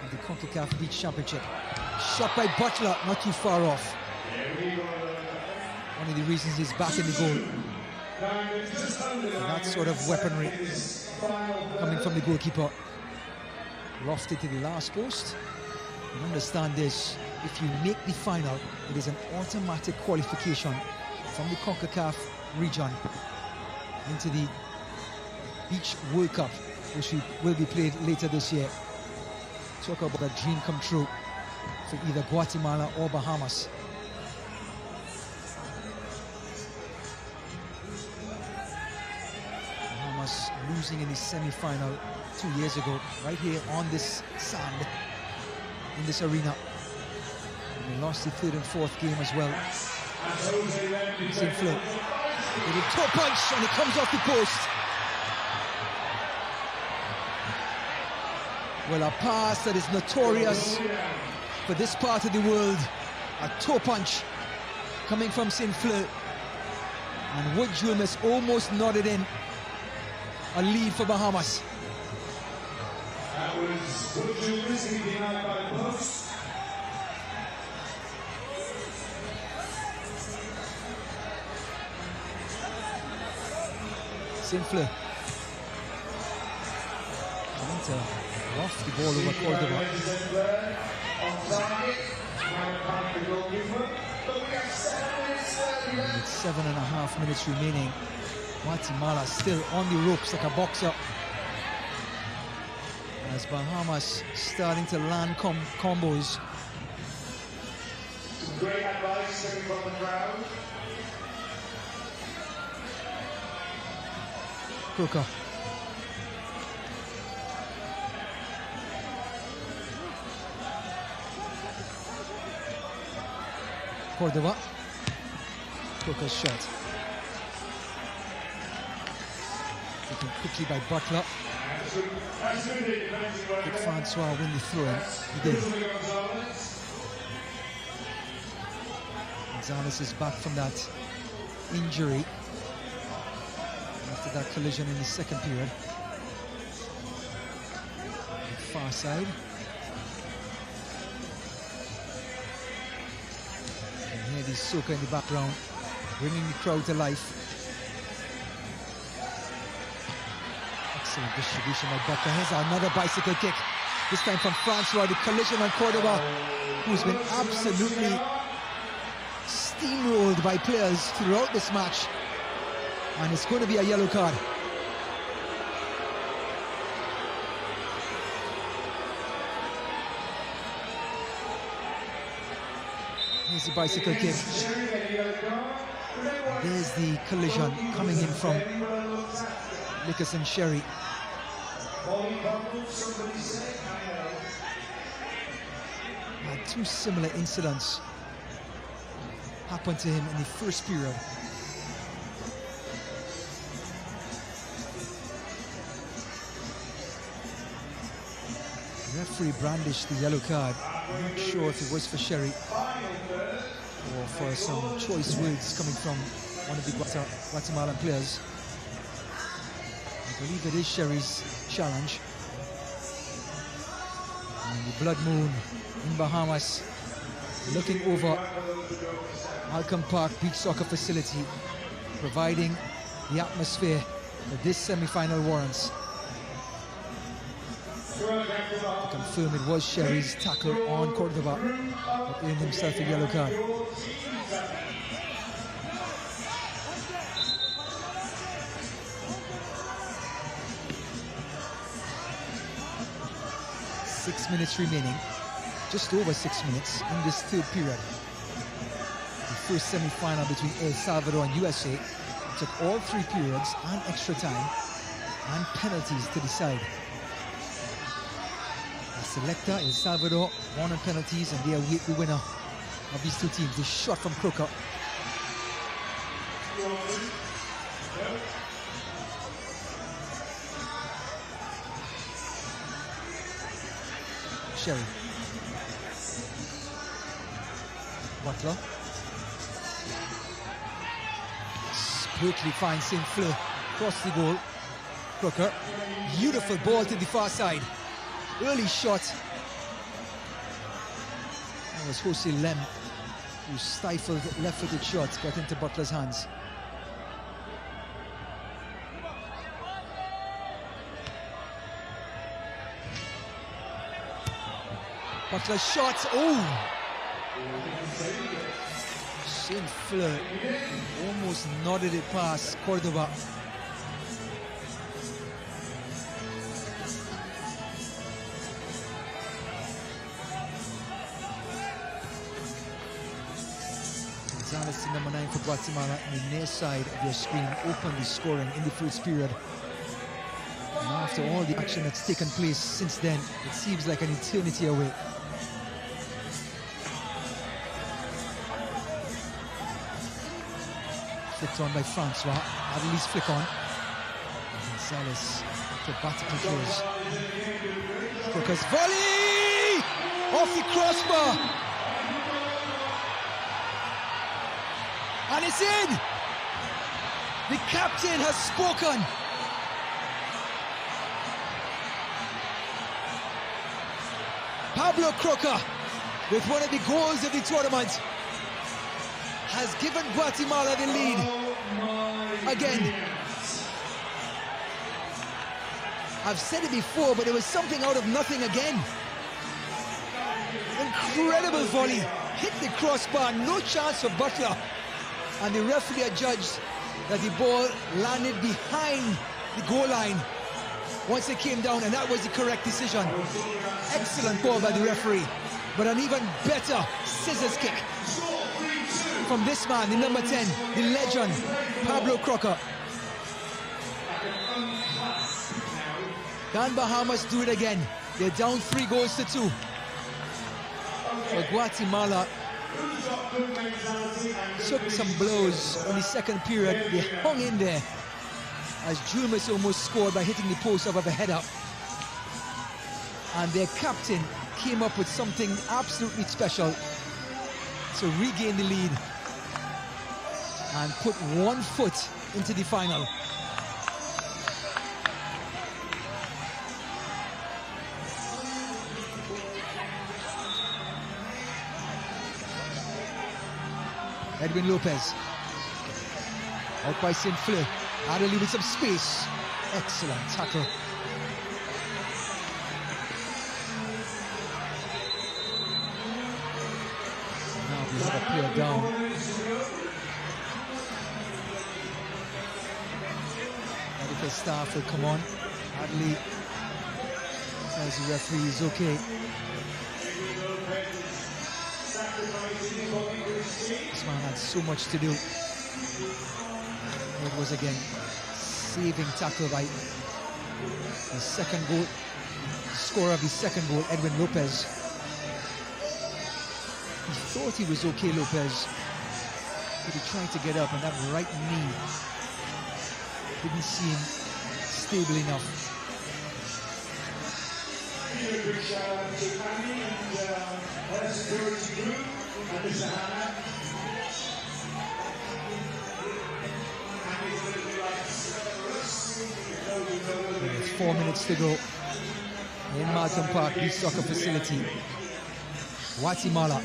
in the Concacaf Beach Championship. Shot by Butler, not too far off. One of the reasons he's back in the goal. That sort of weaponry coming from the goalkeeper. Lofted to the last post. And understand this, if you make the final, it is an automatic qualification from the Concacaf region into the Beach World Cup, which will be played later this year. Talk about a dream come true for either Guatemala or Bahamas. Bahamas losing in the semi-final 2 years ago, right here on this sand, in this arena. And they lost the third and fourth game as well. St. Fleur with a toe punch, and it comes off the post. Well, a pass that is notorious for this part of the world. A toe punch coming from St. Fleur. And Wood Julmus almost nodded in a lead for Bahamas. That was Wood Julmus being out by the post. St. Fleur trying to rough the ball over Cordoba. With 7.5 minutes remaining, Guatemala still on the ropes like a boxer. As Bahamas starting to land combos. Great advice coming from the crowd. Crooker. Cordoba. Crooker's shot. Taken quickly by Butler. Did Francois win the throw-in? He did. Gonzalez is back from that injury after that collision in the second period. Far side. And here the soca in the background, bringing the crowd to life. Excellent distribution by Butler. Here's another bicycle kick. This time from Francois. The collision on Cordoba, who's been absolutely steamrolled by players throughout this match. And it's going to be a yellow card. Here's the bicycle kick. There's the collision coming in from Lickers and Sherry. Had two similar incidents happened to him in the first period. The referee brandished the yellow card. I'm not sure if it was for Sherry or for some choice words coming from one of the Guatemalan players. I believe it is Sherry's challenge. And the Blood Moon in Bahamas, looking over Malcolm Park Beach Soccer Facility, providing the atmosphere that this semi-final warrants. To confirm it was Sherry's tackle on Cordoba that earned himself a yellow card. Six minutes remaining, just over 6 minutes in this third period. The first semi-final between El Salvador and USA took all 3 periods and extra time and penalties to decide. The selector, El Salvador, won on penalties, and they await the winner of these two teams. The shot from Crooker. Sherry. Butler. Quickly finds St. Fleur. Cross the goal. Crooker. Beautiful ball to the far side. Early shot was Jose Lem, who stifled left-footed shots, got into Butler's hands. Butler shots, oh! Shane Fleur almost nodded it past Cordoba. Gonzalez, the number 9 for Guatemala, in the near side of your screen, openly scoring in the first period. And after all the action that's taken place since then, it seems like an eternity away. Flicked on by Francois. Adeli's flick on. Gonzalez to batter controls. Crooker's volley! Off the crossbar! And it's in! The captain has spoken! Pablo Crooker, with one of the goals of the tournament, has given Guatemala the lead again. I've said it before, but it was something out of nothing again. Incredible volley, hit the crossbar, no chance for Butler. And the referee adjudged that the ball landed behind the goal line once it came down, and that was the correct decision. Excellent ball by the referee, but an even better scissors kick from this man, the number 10, the legend, Pablo Crooker. Can Bahamas do it again? They're down 3-2. But Guatemala took some blows in the second period. They hung in there as Julmus almost scored by hitting the post off of a header. And their captain came up with something absolutely special to regain the lead and put one foot into the final. Edwin Lopez, out by St. Fleur. Adeli with some space. Excellent tackle. Now we have a player down. Medical staff will come on. Adeli tells the referee he's okay. This man had so much to do. It was again saving tackle by the second goal, scorer of the second goal, Edwin Lopez. He thought he was okay, Lopez, but he tried to get up, and that right knee didn't seem stable enough. A big shout out to Annie and her security group and Mr. Hannah. There's 4 minutes to go in Martin Park Beach Soccer Facility. Guatemala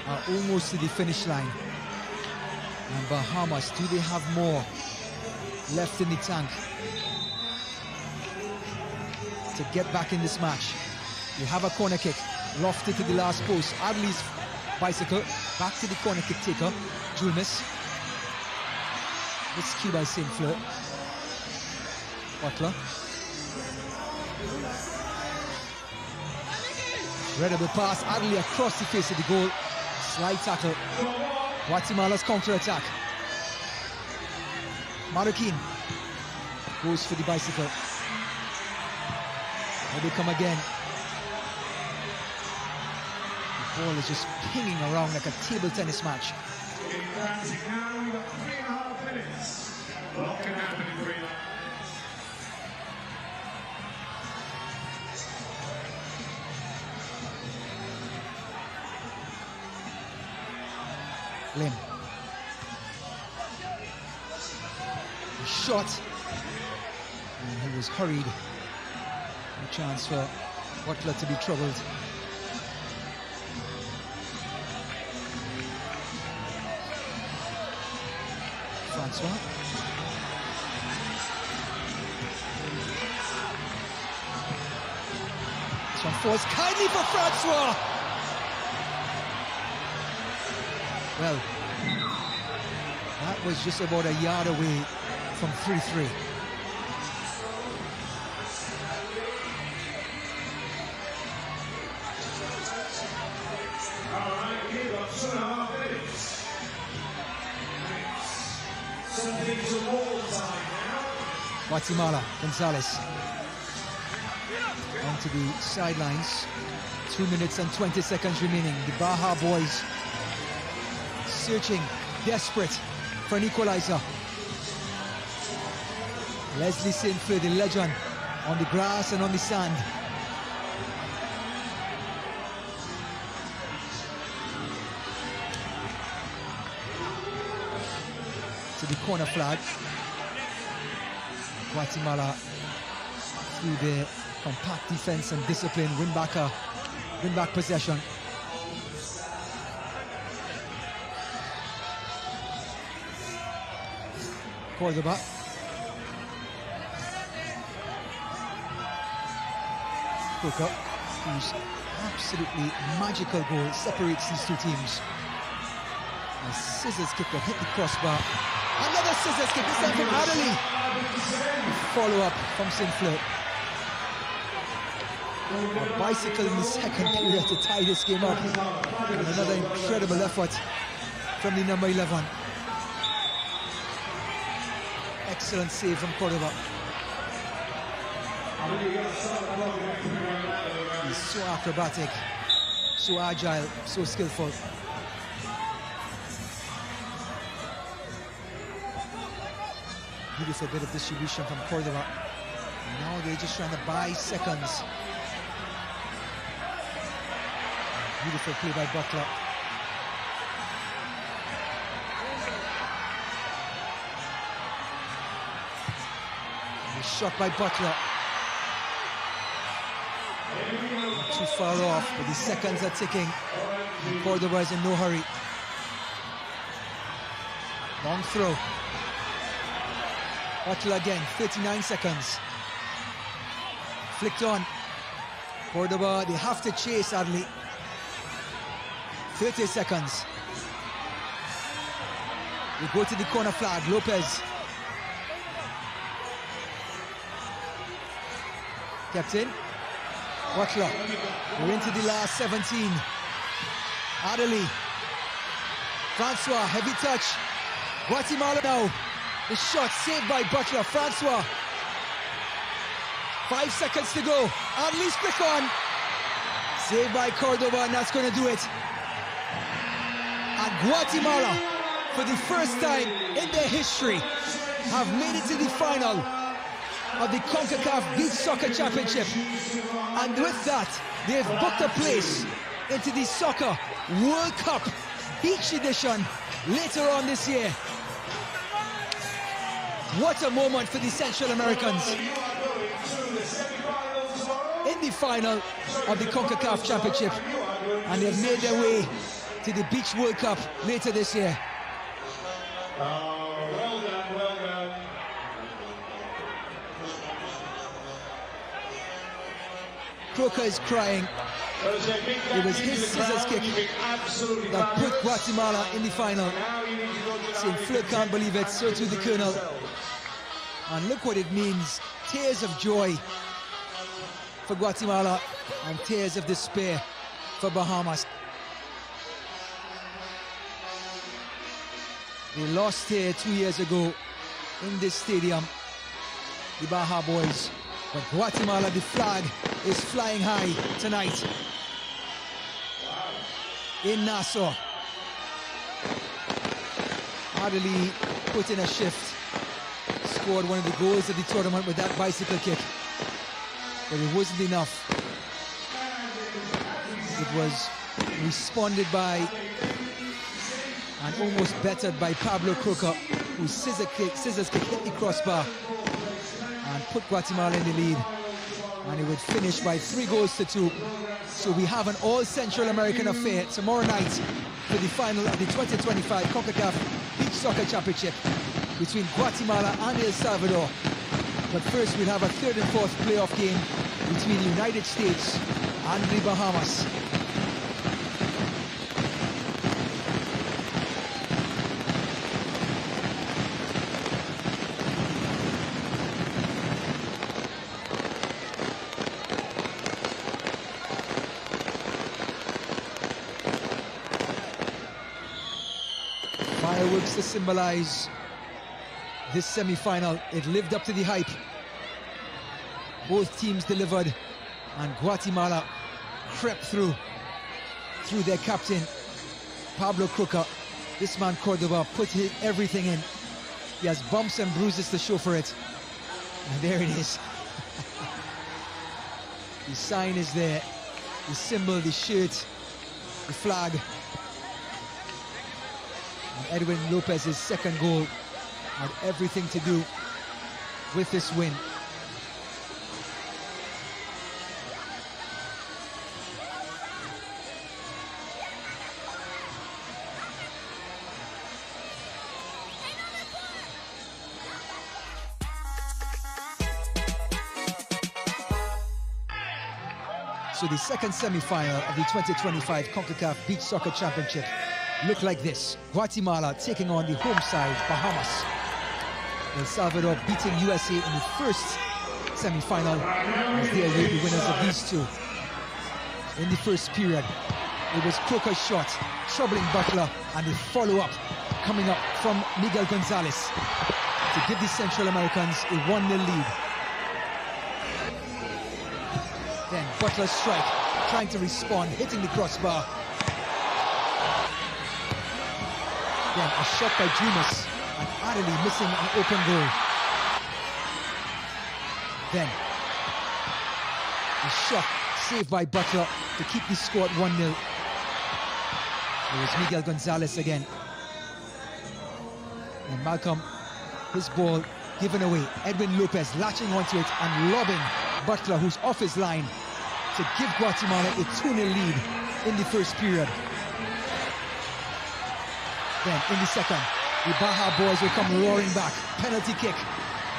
are almost to the finish line. And Bahamas, do they have more left in the tank to get back in this match? You have a corner kick, lofted to the last post. Adeli's bicycle, back to the corner kick taker, Julmus. It's cue by St. Fleur. Butler. Incredible pass, Adeli across the face of the goal. Slide tackle. Guatemala's counter-attack. Marroquin goes for the bicycle. Here they come again. The ball is just pinging around like a table tennis match. Now we've got 3.5 minutes. What can happen in Greenland? Lim. He shot. And he was hurried. No chance for Butler to be troubled. Francois. This one falls kindly for Francois. Well, that was just about a yard away from 3-3. Guatemala, Gonzalez onto the sidelines. 2 minutes and 20 seconds remaining. The Baja boys searching, desperate for an equalizer. Leslie Saint-Fleur, the legend, on the grass and on the sand. To the corner flag. Guatemala, through their compact defense and discipline, win back possession. Cordoba. Cook-up, whose absolutely magical goal separates these two teams. A scissors kick that hit the crossbar. Another scissors kick, this time from Adderley. Follow-up from Saint-Fleur. A bicycle in the second period to tie this game up. And another incredible effort from the number 11. Excellent save from Cordoba. He's so acrobatic, so agile, so skillful. Beautiful bit of distribution from Cordoba. Now they're just trying to buy seconds. Beautiful play by Butler. And a shot by Butler. Not too far off, but the seconds are ticking. And Cordoba is in no hurry. Long throw. Butler again, 39 seconds. Flicked on. Cordoba, they have to chase Adley. 30 seconds. They go to the corner flag, Lopez. Captain. Butler. We're into the last 17. Adderley. Francois, heavy touch. Guatemala now. The shot saved by Butler. Francois. 5 seconds to go. Adderley's flick on. Saved by Cordoba, and that's going to do it. And Guatemala, for the first time in their history, have made it to the final of the Concacaf Beach Soccer Championship. And with that, they've booked a place into the Soccer World Cup Beach Edition later on this year. What a moment for the Central Americans in the final of the Concacaf Championship, and they've made their way to the Beach World Cup later this year. Well done, well done. Croker is crying. It was his scissors kick that put Guatemala in the final. Saint-Fleur can't believe it, so too the Colonel. And look what it means. Tears of joy for Guatemala and tears of despair for Bahamas. They lost here 2 years ago in this stadium, the Baja boys. But Guatemala, the flag is flying high tonight in Nassau. Adderley put in a shift, scored one of the goals of the tournament with that bicycle kick, but it wasn't enough. It was responded by and almost bettered by Pablo Croker, whose scissors kick hit the crossbar and put Guatemala in the lead, and it would finish by 3-2. So we have an all-Central American affair tomorrow night for the final of the 2025 Concacaf Beach Soccer Championship between Guatemala and El Salvador. But first we'll have a third and fourth playoff game between the United States and the Bahamas. Fireworks to symbolize this semi-final. It lived up to the hype. Both teams delivered, and Guatemala crept through their captain, Pablo Croca. This man Cordoba put everything in. He has bumps and bruises to show for it. And there it is. The sign is there, the symbol, the shirt, the flag. And Edwin Lopez's second goal had everything to do with this win. So the second semi-final of the 2025 Concacaf Beach Soccer Championship looked like this. Guatemala taking on the home side, Bahamas. El Salvador beating USA in the first semi-final as they await the winners of these two. In the first period, it was Croca's shot, troubling Butler, and the follow-up coming up from Miguel Gonzalez to give the Central Americans a 1-0 lead. Then Butler's strike, trying to respond, hitting the crossbar. Then a shot by Jumas, and Adderley missing an open goal. Then a shot saved by Butler to keep the score at 1-0. It was Miguel Gonzalez again. And Malcolm, his ball given away. Edwin Lopez latching onto it and lobbing Butler, who's off his line, to give Guatemala a 2-0 lead in the first period. Then in the second, the Baja boys will come roaring back. Penalty kick.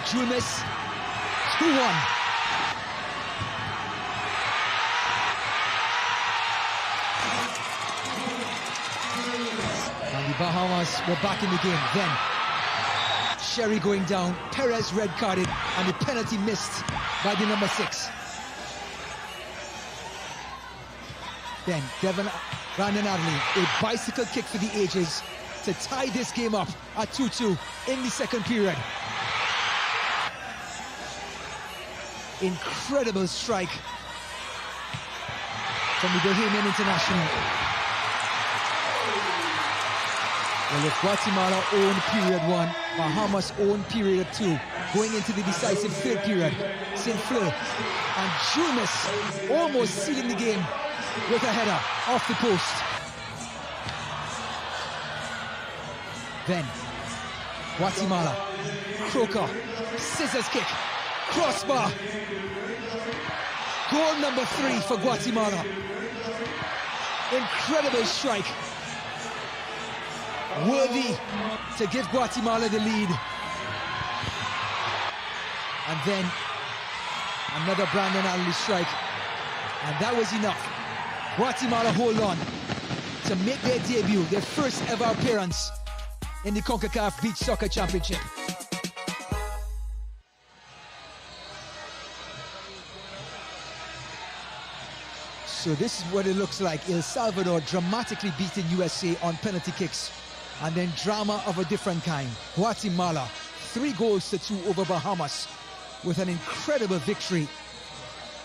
Jumas, 2-1. And the Bahamas were back in the game. Then Sherry going down, Perez red carded, and the penalty missed by the number 6. Then Brandon Adderley, a bicycle kick for the ages to tie this game up at 2-2 in the second period. Incredible strike from the Bahamian international. Well, if Guatemala own period 1, Bahamas own period 2, going into the decisive third period, St. Fleur and Jumas almost sealing the game with a header off the post. Then Guatemala, Croca, scissors kick, crossbar. Goal number 3 for Guatemala. Incredible strike. Worthy to give Guatemala the lead. And then another Brandon Adderley strike. And that was enough. Guatemala hold on to make their debut, their first ever appearance in the Concacaf Beach Soccer Championship. So this is what it looks like. El Salvador dramatically beating USA on penalty kicks, and then drama of a different kind. Guatemala 3-2 over Bahamas with an incredible victory,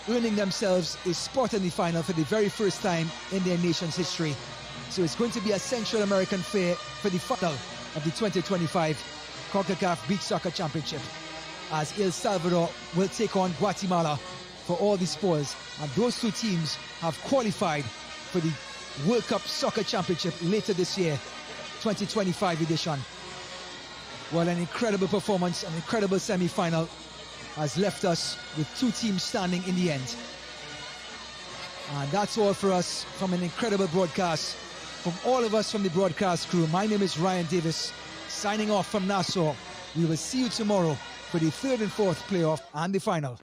earning themselves a spot in the final for the very first time in their nation's history. So it's going to be a Central American fair for the final of the 2025 Concacaf Beach Soccer Championship, as El Salvador will take on Guatemala for all the spoils. And those two teams have qualified for the World Cup Soccer Championship later this year, 2025 edition. Well, an incredible performance, an incredible semi-final has left us with two teams standing in the end. And that's all for us from an incredible broadcast. From all of us from the broadcast crew, my name is Ryan Davis, signing off from Nassau. We will see you tomorrow for the third and fourth playoff and the final.